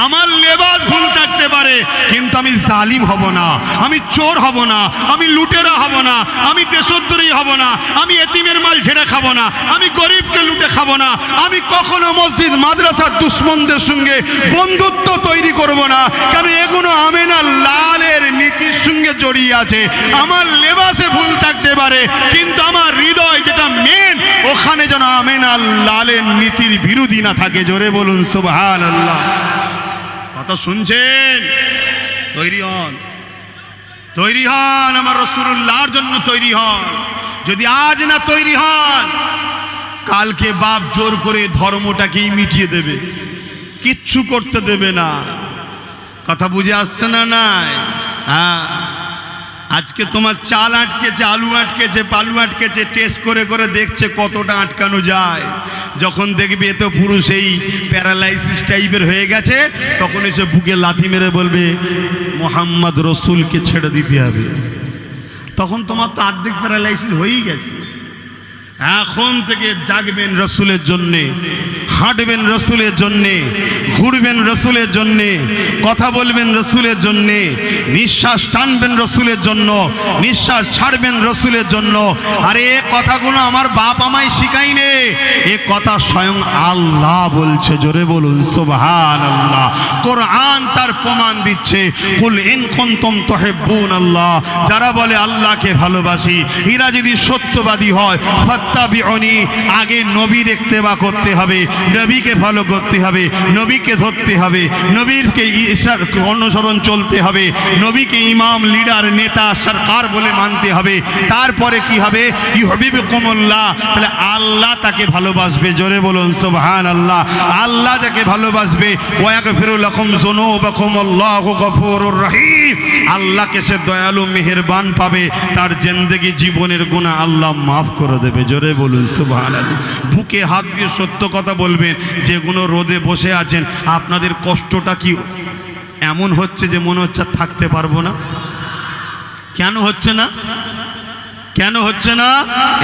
আমার লেবাস ভুল থাকতে পারে, কিন্তু আমি জালিম হব না, আমি চোর হব না, আমি লুটেরা হব না, আমি দেশদ্রোহী হব না, আমি এতিমের মাল ঝেড়ে খাবো না, আমি গরিবকে লুটে খাবো না, আমি কখনো মসজিদ মাদ্রাসার দুশ্মনদের সঙ্গে বন্ধুত্ব তৈরি করব না। কেন? এগুলো আমিনার লালের নীতির সঙ্গে জড়িয়ে আছে। আমার লেবাসে ভুল থাকতে পারে, কিন্তু আমার হৃদয় যেটা মেন, ওখানে যেন আমিনার লালের নীতির বিরোধী না থাকে। জোরে বলুন সুবহানাল্লাহ। কথা শুনছেন? তৈরি হন, তৈরি হন, আমার রাসূলুল্লাহর জন্য তৈরি হন। যদি আজ না তৈরি হন, কালকে বাপ জোর করে ধর্মটাকেই মিটিয়ে দেবে, কিচ্ছু করতে দেবে না। কথা বুঝে আসছে না? নাই? হ্যাঁ, আজকে তোমার চাল আটকেছে, আলু আটকেছে, পালু আটকেছে, টেস্ট করে করে দেখছে কতটা আটকানো যায়। যখন দেখবে এ তো পুরো সেই প্যারালাইসিস টাইপের হয়ে গেছে, তখন এসে বুকে লাথি মেরে বলবে মোহাম্মদ রসুলকে ছেড়ে দিতে হবে। তখন তোমার তো অর্ধেক প্যারালাইসিস হয়েই গেছে। এখন থেকে জাগবেন রসুলের জন্যে, হাঁটবেন রসুলের জন্যে, ঘুরবেন রসুলের জন্যে, কথা বলবেন রসুলের জন্যে, নিঃশ্বাস টানবেন রসুলের জন্য, নিঃশ্বাস ছাড়বেন রসুলের জন্য। আর এ কথাগুলো আমার বাপ আমায় শিখাইনে, এ কথা স্বয়ং আল্লাহ বলছে। জোরে বলুন সুবহানাল্লাহ। কোরআন তার প্রমাণ দিচ্ছে, কুল ইন কুনতুম তুহিব্বুনাল্লাহ, যারা বলে আল্লাহকে ভালোবাসি, এরা যদি সত্যবাদী হয়, ফাত্তাবিউনি, আগে নবীর ইত্তেবা করতে হবে, নবীকে ফলো করতে হবে, নবীকে ধরতে হবে, নবীরকে অনুসরণ চলতে হবে, নবীকে ইমাম, লিডার, নেতা, সরকার বলে মানতে হবে। তারপরে কি হবে? ইউহিব্বুকুমুল্লাহ, তাহলে আল্লাহ তাকে ভালোবাসবে। জোরে বলুন সুবহানাল্লাহ। আল্লাহ যাকে ভালোবাসবে, ওয়া ইয়াগফিরু লাকুম যুনুবাকুম, আল্লাহু গফুরুর রহিম, আল্লাহকে সে দয়ালু মেহেরবান পাবে, তার জিন্দেগি জীবনের গুনাহ আল্লাহ মাফ করে দেবে। জোরে বলুন সুবহানাল্লাহ। বুকে হাত দিয়ে সত্য কথা বলবেন। যেগুলো রোদে বসে আছেন, আপনাদের কষ্টটা কি এমন হচ্ছে যে মনে হচ্ছে থাকতে পারবো না? কেন হচ্ছে না? কেন হচ্ছে না?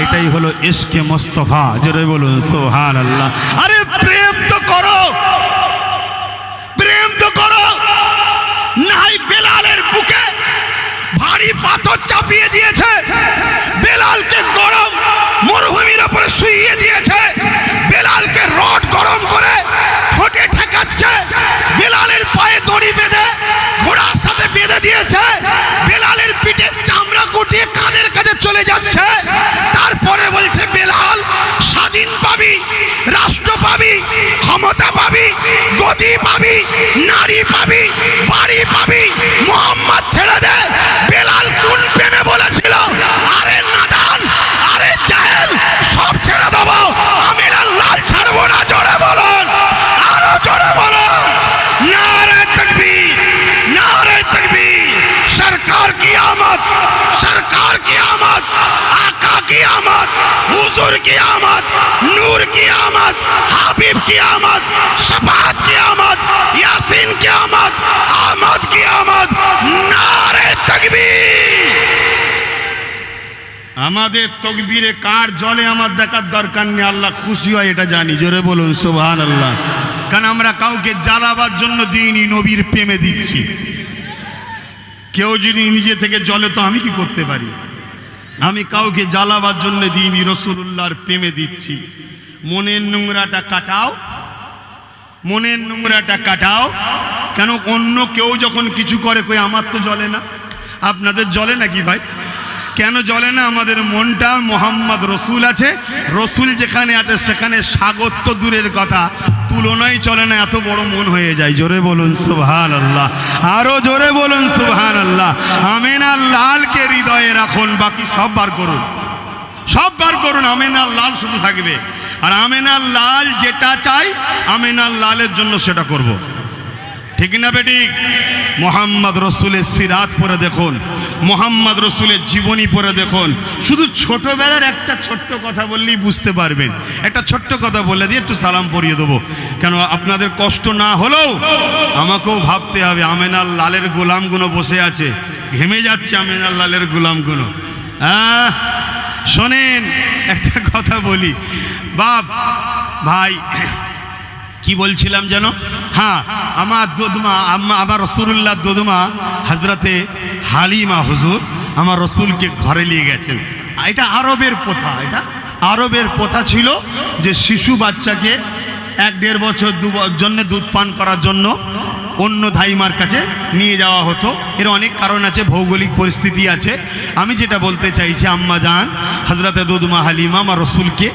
এটাই হলো ইশকে মুস্তাফা। জোরে বলুন সুবহানাল্লাহ। আরে প্রেম তো করো, প্রেম তো করো। নাই বেলালের বুকে ভারী পাথর চাপিয়ে দিয়েছে, বেলালকে গরম মরুভূমির উপরে শুইয়ে দিয়েছে, বেলালকে রড গরম করে ঠোঁটে ঠেকাচ্ছে, বেলালের পায়ে দড়ি বেঁধে आमद, हुजूर की आमद, नूर की आमद, हबीब की आमद, शफाअत की आमद, यासीन की आमद, आमद की आमद, नारे तकबीर। আমাদের তকবীরে কার জলে আমার দেখার দরকার নেই, আল্লাহ খুশি হয় এটা জানি। জোরে বলুন সুবহানাল্লাহ। কারণ আমরা কাউকে জ্বালাবার জন্য দিইনি, নবীর প্রেমে দিচ্ছি। কেউ যদি নিজে থেকে জ্বলে তো আমি কি করতে পারি? আমি কাউকে জ্বালাবার জন্য দিইনি, রাসূলুল্লাহর প্রেমে দিচ্ছি। মনের নোংরাটা কাটাও, মনের নোংরাটা কাটাও। কেন অন্য কেউ যখন কিছু করে কই আমার তো জ্বলে না, আপনাদের জ্বলে নাকি ভাই? কেন জ্বলে না? আমাদের মনটা মোহাম্মদ রসুল আছে, রসুল যেখানে আছে সেখানে স্বাগত তো দূরের কথা, তুলনাই চলে না, এত বড় মন হয়ে যায়। জোরে বলুন সুবহানাল্লাহ, আরো জোরে বলুন সুবহানাল্লাহ। আমিনার লালকে হৃদয়ে রাখুন, বাকি সব বার করুন, সব বার করুন। আমিনার লাল শুধু থাকবে, আর আমিনার লাল যেটা চাই আমিনার লালের জন্য সেটা করব। ঠিক না বেঠিক? মোহাম্মদ রসুলের সিরাত পড়ে দেখুন, মোহাম্মদ রসুলের জীবনী পড়ে দেখুন। শুধু ছোটবেলার একটা ছোট্ট কথা বললেই বুঝতে পারবেন। একটা ছোট্ট কথা বলে দিয়ে একটু সালাম পড়িয়ে দেবো, কেন আপনাদের কষ্ট না হলেও আমাকেও ভাবতে হবে। আমিনার লালের গোলামগুলো বসে আছে, ঘেমে যাচ্ছে আমিনার লালের গোলামগুলো। শোনেন একটা কথা বলি বাপ ভাই, কি বলছিলাম যেন? হ্যাঁ, আমার দোদমা, আমার রসুল্লাহ দোদমা হজরতে হালিমা হুজুর আমার রসুলকে ঘরে নিয়ে গেছেন। এটা আরবের প্রথা, এটা আরবের প্রথা ছিল যে শিশু বাচ্চাকে 1-1.5 বছর জন্য দুধ পান করার জন্য অন্য ধাইমার কাছে নিয়ে যাওয়া হতো। এর অনেক কারণ আছে, ভৌগোলিক পরিস্থিতি আছে। আমি যেটা বলতে চাইছি, আম্মা জান হজরতে দোদমা হালিমা আমার রসুলকে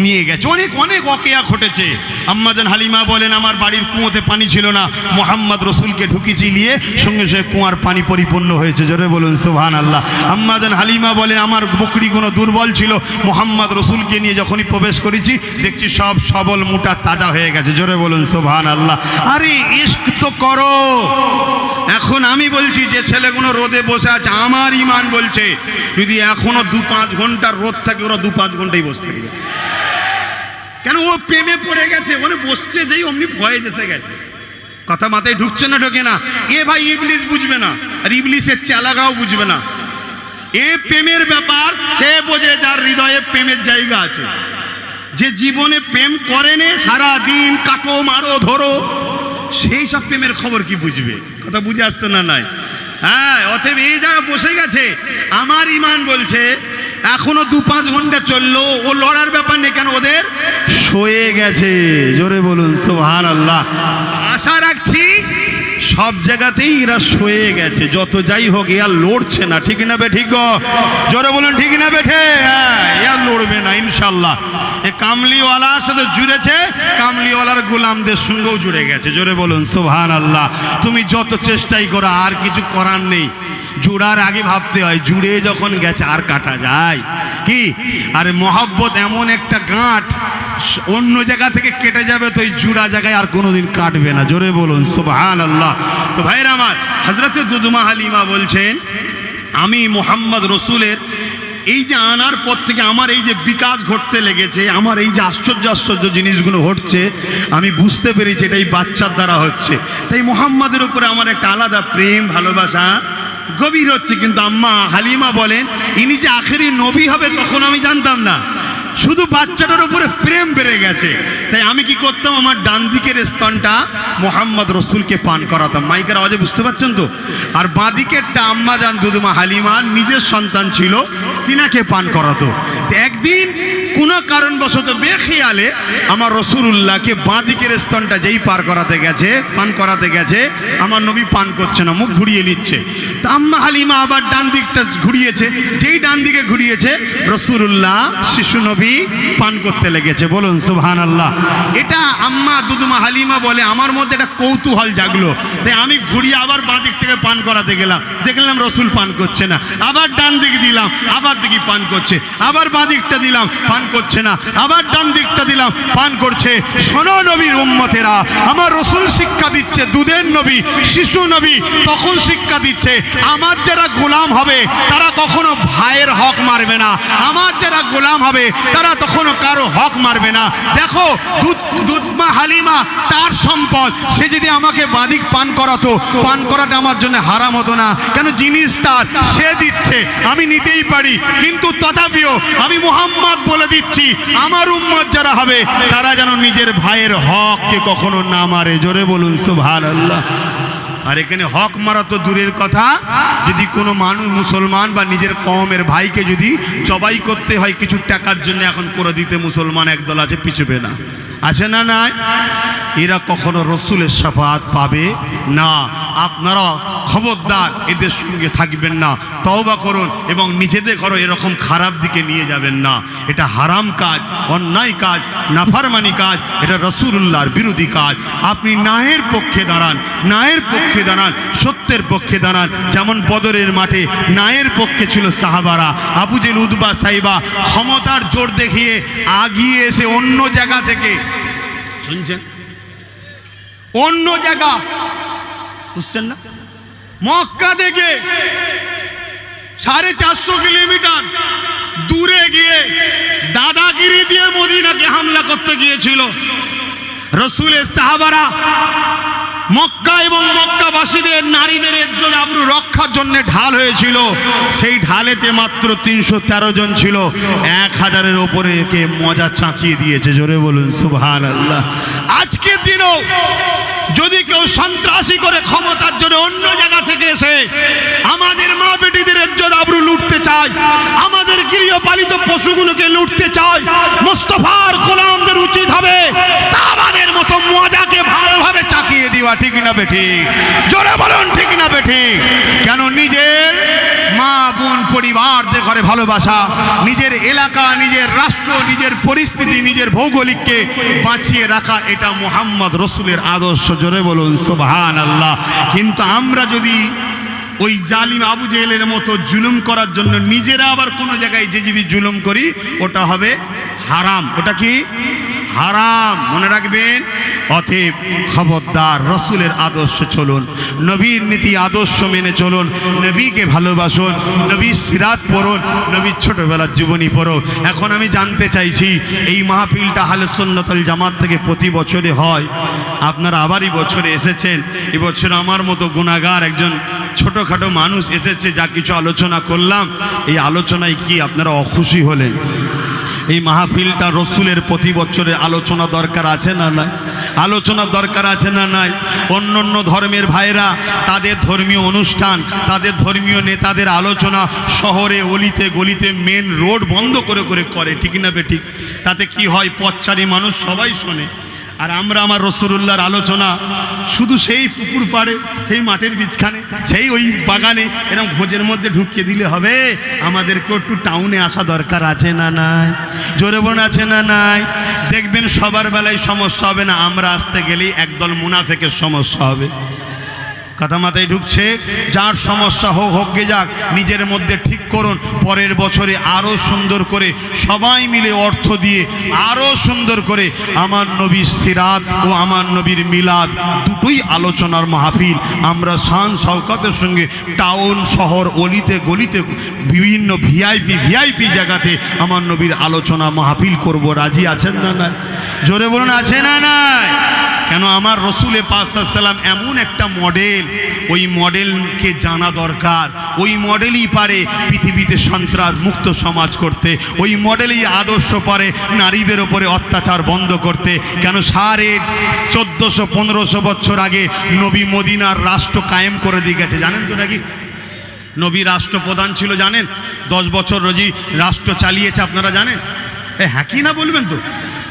নিয়ে গেছে। অনেক অনেক ওয়াকিয়া ঘটেছে। আম্মা জান হালিমা বলেন আমার বাড়ির কুয়োতে পানি ছিল না, মোহাম্মদ রসুলকে ঢুকিয়ে নিয়ে সঙ্গে সঙ্গে কুয়ার পানি পরিপূর্ণ হয়েছে। জোরে বলুন সুবহানাল্লাহ। আম্মা জান হালিমা বলেন আমার বকরিগুলো দুর্বল ছিল, মোহাম্মদ রসুলকে নিয়ে যখনই প্রবেশ করেছি দেখছি সব সবল মোটা তাজা হয়ে গেছে। জোরে বলুন সুবহানাল্লাহ। আরে ইশক তো করো। এখন আমি বলছি যে ছেলেগুলো রোদে বসে আছে, আমার ইমান বলছে যদি এখনো 2-5 ঘন্টার রোদ থাকে ওরা 2-5 ঘন্টাই বসে থাকবে। কেন? ও প্রেমে পড়ে গেছে, ওখানে বসছে যেই অমনি ভয়ে এসে গেছে। কথা মাথায় ঢুকছে না? ঢোকে না? এ ভাই ইবলিস বুঝবে না, আর ইবলিসের চালাগাও বুঝবে না। এ প্রেমের ব্যাপার সে বোঝে যার হৃদয়ে প্রেমের জায়গা আছে। যে জীবনে প্রেম করেনে, সারা দিন কাটো মারো ধরো, সেই সব প্রেমের খবর কি বুঝবে? কথা বুঝে আসছে না? নাই। হ্যাঁ, অতএব এই জায়গা বসে গেছে। আমার ইমান বলছে এখনো 2-5 ঘন্টা চললো, ও লড়ার ব্যাপার নেই। কেন? ওদের সয়ে গেছে। জোরে বলুন সুবহানাল্লাহ। আশা রাখছি সব জায়গাতেই এরা সয়ে গেছে। যত যাই হোক এরা লড়ছে না। ঠিক না বে? ঠিক? জোরে বলুন ঠিক না বেঠে? হ্যাঁ, এরা লড়বে না ইনশাল্লাহ। এ কামলিওয়ালার সাথে জুড়েছে, কামলিওয়ালার গোলামদের সঙ্গেও জুড়ে গেছে। জোরে বলুন সুবহানাল্লাহ। তুমি যত চেষ্টাই করো আর কিছু করার নেই। জোড়ার আগে ভাবতে হয়, জুড়ে যখন গেছে আর কাটা যায় কি? আরে মহব্বত এমন একটা গাঁট, অন্য জায়গা থেকে কেটে যাবে তো এই জুড়া জায়গায় আর কোনোদিন কাটবে না। জোরে বলুন সুবহানাল্লাহ। তো ভাইরা আমার, হযরতে দোদমা হালিমা বলছেন আমি মোহাম্মদ রসুলের এই যে আনার পর থেকে আমার এই যে বিকাশ ঘটতে লেগেছে, আমার এই যে আশ্চর্য আশ্চর্য জিনিসগুলো ঘটছে, আমি বুঝতে পেরেছি এটা এই বাচ্চার দ্বারা হচ্ছে। তাই মোহাম্মদের উপরে আমার একটা আলাদা প্রেম ভালোবাসা গভীর হচ্ছে। কিন্তু আম্মা হালিমা বলেন ইনি যে আখেরি নবী হবে তখন আমি জানতাম না, শুধু বাচ্চাটার উপরে প্রেম বেড়ে গেছে। তাই আমি কি করতাম, আমার ডান দিকের স্তনটা মোহাম্মদ রসুলকে পান করাতাম। মাইকের আওয়াজে বুঝতে পারছেন তো? আর বাঁ দিকেরটা আম্মা জান দোদমা হালিমা নিজের সন্তান ছিল, তিনাকে পান করাতো। একদিন কোনো কারণবশত বেখেয়ালে আমার রসুলুল্লাহকে বাঁ দিকের স্তনটা যেই পান করাতে গেছে আমার নবী পান করছে না, মুখ ঘুরিয়ে নিচ্ছে। তা আম্মা হালিমা আবার ডান দিকটা ঘুরিয়েছে, যেই ডান দিকে ঘুরিয়েছে রসুলুল্লাহ শিশু নবী নবী পান করতে লেগেছে। বলুন সুবহানাল্লাহ। এটা আম্মা দুদমা হালিমা বলে আমার মধ্যে একটা কৌতূহল জাগলো, তাই আমি ঘুরিয়ে আবার বাঁ দিক থেকে পান করাতে গেলাম, দেখলাম রসুল পান করছে না। আবার ডান দিকে দিলাম, আবার দেখি পান করছে। আবার বাঁ দিকটা দিলাম, পান করছে না। আবার ডান দিকটা দিলাম, পান করছে। শোনো নবীর উম্মতেরা, আমার রসুল শিক্ষা দিচ্ছে, দুধের নবী, শিশু নবী, তখন শিক্ষা দিচ্ছে আমার যারা গোলাম হবে তারা কখনো ভাইয়ের হক মারবে না, আমার যারা গোলাম হবে তারা তখনো কারো হক মারবে না। দেখো দুধমা হালিমা তার সম্পদ, সে যদি আমাকে বাদিক পান করাতো, পান করাটা আমার জন্য হারাম হতো না। কেন? জিনিস তার, সে দিচ্ছে, আমি নিতেই পারি। কিন্তু তথাপিও আমি মুহাম্মদ বলে দিচ্ছি আমার উম্মত যারা হবে তারা যেন নিজের ভাইয়ের হককে কখনো না মারে। জোরে বলুন সুবহানাল্লাহ। আর এখানে হক মারা তো দূরের কথা, যদি কোনো মানুষ মুসলমান বা নিজের কওমের ভাইকে যদি জবাই করতে হয় কিছু টাকার জন্য, এখন করে দিতে মুসলমান একদল আছে, পিছুবে না, আছে না? নাই, এরা কখনো রসুলের শাফাত পাবে না। আপনারা খবরদার এদের সঙ্গে থাকবেন না, তওবা করুন এবং নিজেদের করো এরকম খারাপ দিকে নিয়ে যাবেন না। এটা হারাম কাজ, অন্যায় কাজ, নাফরমানি কাজ, এটা রাসূলুল্লাহর বিরোধী কাজ। আপনি ন্যায়ের পক্ষে দাঁড়ান, ন্যায়ের পক্ষে দাঁড়ান, সত্যের পক্ষে দাঁড়ান। যেমন বদরের মাঠে ন্যায়ের পক্ষে ছিল সাহাবারা, আবু জেল, উতবা, সাইবা ক্ষমতার জোর দেখিয়ে আগিয়ে এসে অন্য জায়গা থেকে, শুনছেন, অন্য জায়গা, বুঝছেন না, মক্কা থেকে 450 কিলোমিটার দূরে গিয়ে দাদাগিরি দিয়ে মদিনাকে হামলা করতে গিয়েছিল। রসুলের সাহাবারা মক্কা এবং মক্কাবাসীদের নারীদের ইজ্জত আবরু রক্ষার জন্য ঢাল হয়েছিল। সেই ঢালেতে মাত্র 313 জন ছিল, 1000-এর ওপরে একে মজা চাকিয়ে দিয়েছে। জোরে বলুন সুবহানাল্লাহ। আজকের দিনও যদি কেউ সন্ত্রাসী করে ক্ষমতার জন্য অন্য জায়গা থেকে এসে আমাদের মা বেটিদের ইজ্জত আবরু লুটতে চায়, আমাদের গৃহপালিত পশুগুলোকে লুটতে চায়, মুস্তাফার গোলামদের উচিত হবে সাহাবাদের মতো মজাকে ভালোভাবে চাকিয়ে দেওয়া। ঠিক না বেঠিক? জোরে বলুন ঠিক না বেঠিক? কেন? নিজের মা বোন পরিবারদের ঘরে ভালোবাসা, নিজের এলাকা, নিজের রাষ্ট্র, নিজের পরিস্থিতি, নিজের ভৌগোলিককে বাঁচিয়ে রাখা, এটা মুহাম্মদ রসুলের আদর্শ। জোরে বলুন সুবহানাল্লাহ। কিন্তু আমরা যদি ওই জালিম আবু জেহেলের মতো জুলুম করার জন্য নিজেরা আবার কোনো জায়গায় যে যদি জুলুম করি, ওটা হবে হারাম। ওটা কি? হারাম। মনে রাখবেন। অতএব খবরদার, রসুলের আদর্শে চলুন, নবীর নীতি আদর্শ মেনে চলুন, নবীকে ভালোবাসুন, নবীর সিরাত পড়ুন, নবীর ছোটবেলার জীবনী পড়ুন। এখন আমি জানতে চাইছি, এই মাহফিলটা আহলে সুন্নাত ওয়াল জামাত থেকে প্রতি বছরে হয়, আপনারা আবারই বছরে এসেছেন। এবছর আমার মতো গুনাহগার একজন ছোটোখাটো মানুষ এসেছে, যা কিছু আলোচনা করলাম, এই আলোচনায় কি আপনারা অখুশি হলেন? এই মাহফিলটা রসুলের প্রতি বছরের আলোচনা দরকার আছে না নাই? আলোচনা দরকার আছে না নাই? অন্য অন্য ধর্মের ভাইরা তাদের ধর্মীয় অনুষ্ঠান, তাদের ধর্মীয় নেতাদের আলোচনা শহরে অলিতে গলিতে মেন রোড বন্ধ করে করে, ঠিক না বেঠিক? তাতে কি হয়? পথচারী মানুষ সবাই শোনে। আর আমরা আমার রাসূলুল্লাহর আলোচনা শুধু সেই পুকুর পাড়ে, সেই মাঠের বীজখানে, সেই ওই বাগানে এরকম ভোজের মধ্যে ঢুকিয়ে দিলে হবে? আমাদেরকেও একটু টাউনে আসা দরকার আছে না নাই? জোরে বলুন আছে না নাই? দেখবেন সবার বেলায় সমস্যা হবে না, আমরা আসতে গেলেই একদল মুনাফেকের সমস্যা হবে। কথা মাথায় ঢুকছে? যার সমস্যা হোক গে যাক, নিজের মধ্যে ঠিক করুন। পরের বছরে আরও সুন্দর করে সবাই মিলে অর্থ দিয়ে আরও সুন্দর করে আমার নবীর সিরাত ও আমার নবীর মিলাদ দুটোই আলোচনার মাহফিল আমরা শান শওকতের সঙ্গে টাউন শহর অলিতে গলিতে বিভিন্ন ভিআইপি জায়গাতে আমার নবীর আলোচনা মাহফিল করব। রাজি আছেন না নাই? জোরে বলুন আছে না নাই? কেন? আমার রসুলে পাক সাল্লাম এমন একটা মডেল, ওই মডেলকে জানা দরকার। ওই মডেলই পারে পৃথিবীতে সন্ত্রাস মুক্ত সমাজ করতে, ওই মডেলই আদর্শ পারে নারীদের ওপরে অত্যাচার বন্ধ করতে। কেন? 1400-1500 বছর আগে নবী মদিনার রাষ্ট্র কায়েম করে দিয়ে গেছে, জানেন তো নাকি? নবী রাষ্ট্রপ্রধান ছিল, জানেন? 10 বছর রোজি রাষ্ট্র চালিয়েছে, আপনারা জানেন? হ্যাঁ কি না বলবেন তো?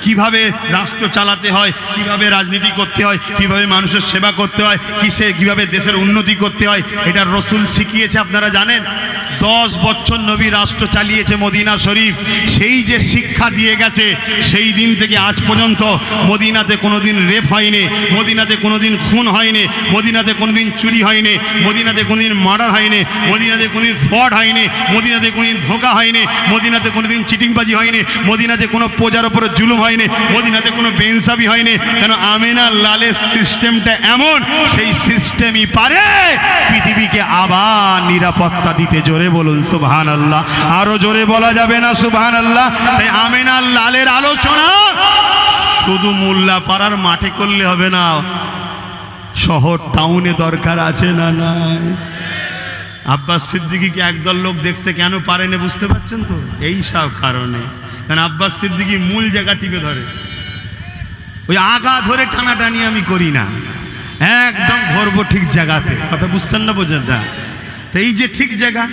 কিভাবে রাষ্ট্র চালাতে হয়, কিভাবে রাজনীতি করতে হয়, কিভাবে মানুষের সেবা করতে হয়, কিভাবে দেশের উন্নতি করতে হয়, এটা রসুল শিখিয়েছে। আপনারা জানেন 10 বছর নবী রাষ্ট্র চালিয়েছে মদিনা শরীফ। সেই যে শিক্ষা দিয়ে গেছে, সেই দিন থেকে আজ পর্যন্ত মদিনাতে কোনোদিন রেপ হয়নি, মদিনাতে কোনোদিন খুন হয়নি, মদিনাতে কোনোদিন চুরি হয়নি, মদিনাতে কোনোদিন মার্ডার হয়নি, মদিনাতে কোনোদিন ফ্রড হয়নি, মদিনাতে কোনোদিন ধোঁকা হয়নি, মদিনাতে কোনোদিন চিটিংবাজি হয়নি, মদিনাতে কোনো প্রজার উপরে জুলুম হয়নি, মদিনাতে কোনো বেইনসাফি হয়নি। কেন আমিনা লালের সিস্টেমটা এমন, সেই সিস্টেমই পারে পৃথিবীকে আবার নিরাপত্তা দিতে। জোরে বলুন সুবহানাল্লাহ। আরো জোরে বলা যাবে না সুবহানাল্লাহ? তাই আমিনা লালের আলোচনা শুধু মোল্লা পাড়ার মাঠে করলে হবে না, শহর টাউনে দরকার আছে না নাই? আব্বাস সিদ্দিকীকে একদল লোক দেখতে কেন পারেনি বুঝতে পারছেন তো? এই সব কারণে। কারণ আব্বাস সিদ্দিকী মূল জায়গা টিপে ধরে, ওই আগা ধরে টানাটানি আমি করি না, একদম ধরবো ঠিক জায়গাতে। কথা বুঝছেন না? বোঝেন না? তো এই যে ঠিক জায়গা,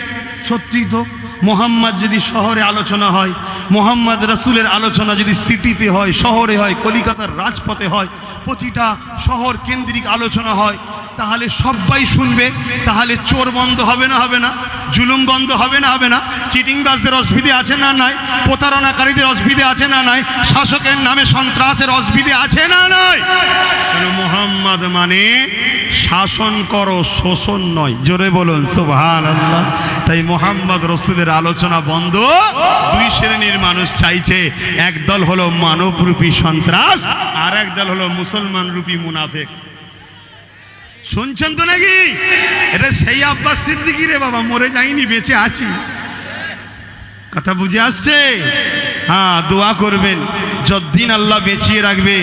সত্যি তো মোহাম্মদ যদি শহরে আলোচনা হয়, মোহাম্মদ রাসূলের আলোচনা যদি সিটিতে হয়, শহরে হয়, কলিকাতার রাজপথে হয়, প্রতিটা শহর কেন্দ্রিক আলোচনা হয়, তাহলে সবাই শুনবে। তাহলে চোর বন্ধ হবে না? হবে না? জুলুম বন্ধ হবে না? হবে না? চিটিংবাজদের অসুবিধে আছে না নাই? প্রতারণাকারীদের অসুবিধে আছে না নাই? শাসকের নামে সন্ত্রাসের অসুবিধে আছে না নাই? মোহাম্মদ মানে শাসন করো, শোষণ নয়। জোরে বলুন সুবহানাল্লাহ। তাই মোহাম্মদ রসুলের আলোচনা বন্ধ। দুই শ্রেণীর মানুষ চাইছে, একদল হলো মানবরূপী সন্ত্রাস, আর একদল হলো মুসলমান রূপী মুনাফিক। শুনছেন তো নাকি? এটা সেই আব্বাস সিদ্দিকী রে বাবা, মরে যাইনি, বেঁচে আছি। কথা বুঝে আসছে? হ্যাঁ, দোয়া করবেন যতদিন আল্লাহ বেঁচিয়ে রাখবে,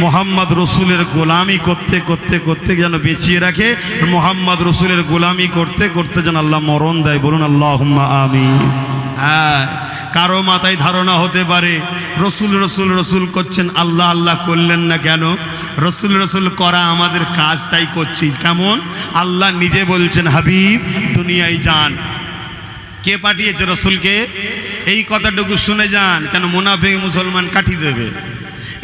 মোহাম্মদ রসুলের গোলামি করতে করতে করতে যেন বেঁচিয়ে রাখে, মোহাম্মদ রসুলের গোলামি করতে করতে যেন আল্লাহ মরণ দেয়। বলুন আল্লাহুম্মা আমিন। হ্যাঁ, কারো মাথায় ধারণা হতে পারে রসুল রসুল রসুল করছেন, আল্লাহ আল্লাহ করলেন না কেন? রসুল রসুল করা আমাদের কাজ, তাই করছি। কেমন? আল্লাহ নিজে বলছেন হাবিব দুনিয়ায় যান। কে পাঠিয়েছে রসুলকে? এই কথাটুকু শুনে যান, কেন মুনাফিক মুসলমান কাটি দেবে।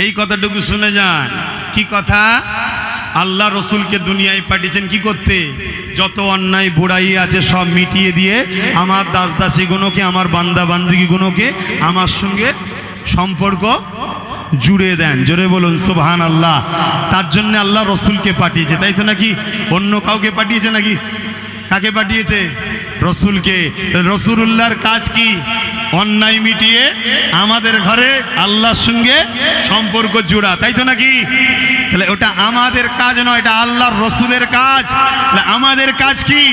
এই কথাটুকু শুনে যান। কি কথা? আল্লাহ রসুলকে দুনিয়ায় পাঠিয়েছেন কি করতে? যত অন্যায় বুড়াই আছে সব মিটিয়ে দিয়ে আমার দাস দাসীগুলোকে, আমার বান্দা বান্দিগুলোকে আমার সঙ্গে সম্পর্ক জুড়ে দেন। জোরে বলুন সুবহানাল্লাহ। তার জন্য আল্লাহ রসুলকে পাঠিয়েছে, তাই তো নাকি? অন্য কাউকে পাঠিয়েছে নাকি? কাকে পাঠিয়েছে? রসুলকে। রসুলুল্লাহর কাজ কি? অন্যায় মিটিয়ে আমাদের ঘরে আল্লাহর সঙ্গে সম্পর্ক জোড়া, তাই তো নাকি? তাহলে ওটা আমাদের কাজ নয়, এটা আল্লাহর রসুলের কাজ। তাহলে আমাদের কাজ কি?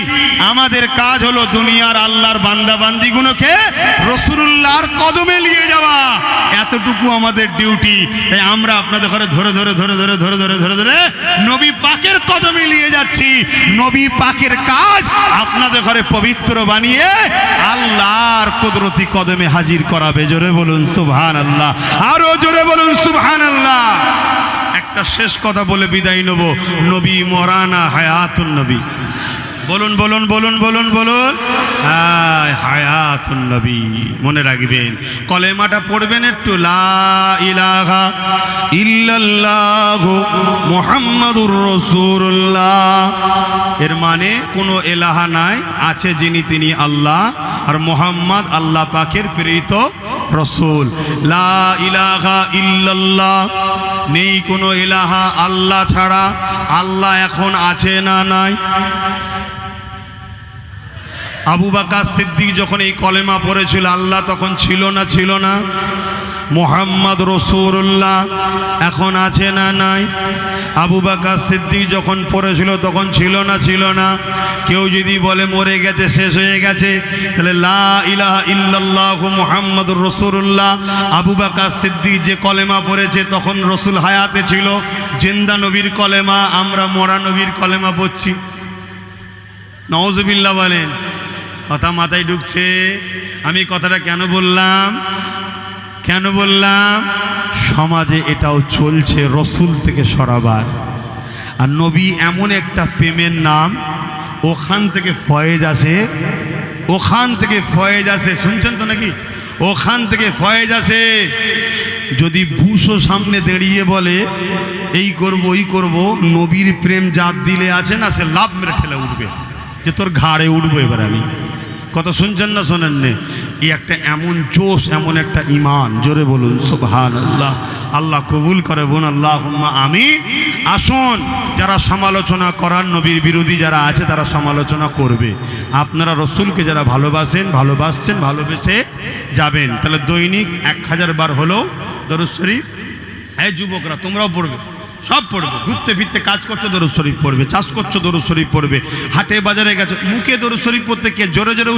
আমাদের কাজ হলো দুনিয়ার আল্লাহর বান্দা বান্দিগুলোকে রসুলুল্লাহর কদমে নিয়ে যাওয়া, এতটুকু আমাদের ডিউটি। তাই আমরা আপনাদের ঘরে ধরে ধরে ধরে ধরে ধরে ধরে ধরে ধরে নবী পাকের কদমে নিয়ে যাচ্ছি। নবী পাকের কাজ আপনাদের ঘরে পবিত্র বানিয়ে আল্লাহর কুদরতি কদমে হাজির করাবে। জোরে বলুন সুবহানাল্লাহ। আরো জোরে বলুন সুবহানাল্লাহ। একটা শেষ কথা বলে বিদায় নেব। নবী মরানা হায়াতুন নবী। বলুন বলুন বলুন বলুন বলুন, হায়াতুন নবী। মনে রাখবেন, কলেমাটা পড়বেন একটু, লা ইলাহা ইল্লাল্লাহু মুহাম্মাদুর রাসূলুল্লাহ। এর মানে কোনো এলাহা নাই, আছে যিনি তিনি আল্লাহ, আর মুহাম্মদ আল্লাহ পাকের প্রেরিত রসুল। লা ইলাহা ইল্লাল্লাহ, নেই কোনো এলাহা আল্লাহ ছাড়া। আল্লাহ এখন আছে না নাই? আবু বকর সিদ্দিক যখন এই কলেমা পড়েছিল, আল্লাহ তখন ছিল না? ছিল না? মুহাম্মদ রাসূলুল্লাহ এখন আছে না নাই? আবু বকর সিদ্দিক যখন পড়েছিল তখন ছিল না? ছিল না? কেউ যদি বলে মরে গেছে, শেষ হয়ে গেছে, তাহলে লা ইলাহা ইল্লাল্লাহু মুহাম্মাদুর রাসূলুল্লাহ, আবু বকর সিদ্দিক যে কলেমা পড়েছে তখন রসুল হায়াতে ছিল। জিন্দা নবীর কলেমা, আমরা মরা নবীর কলেমা পড়ছি। নাউজুবিল্লাহ বলেন। কথা মাথায় ঢুকছে? আমি কথাটা কেন বললাম? কেন বললাম? সমাজে এটাও চলছে, রসুল থেকে সরাবার। আর নবী এমন একটা প্রেমের নাম, ওখান থেকে ফয়েজ আসে, ওখান থেকে ফয়েজ আসে। শুনছেন তো নাকি? ওখান থেকে ফয়েজ আসে। যদি বুশো সামনে দাঁড়িয়ে বলে এই করব ওই করব, নবীর প্রেম যার দিলে আছে না, সে লাভ মেরে ঠেলে উঠবে যে তোর ঘাড়ে উঠবো এবার আমি। কথা শুনছেন না শোনেন নে? এই একটা এমন জোশ, এমন একটা ঈমান, জোরে বলুন সুবহানাল্লাহ। আল্লাহ কবুল করে বোন, আল্লাহুম্মা আমিন। আসুন, যারা সমালোচনা করার, নবীর বিরোধী যারা আছে তারা সমালোচনা করবে। আপনারা রসুলকে যারা ভালোবাসেন, ভালোবাসছেন, ভালোবেসে যাবেন। তাহলে দৈনিক 1000 বার হলেও দরুদ শরীফ। হ্যাঁ যুবকরা, তোমরাও পড়বে, সব পড়বে। ঘুরতে ফিরতে কাজ করছো দরুদ শরীফ পড়বে, চাষ করছো দরুদ শরীফ পড়বে, হাটে বাজারে গেছো মুখে দরুদ শরীফ পড়তে কে জোরে জোরে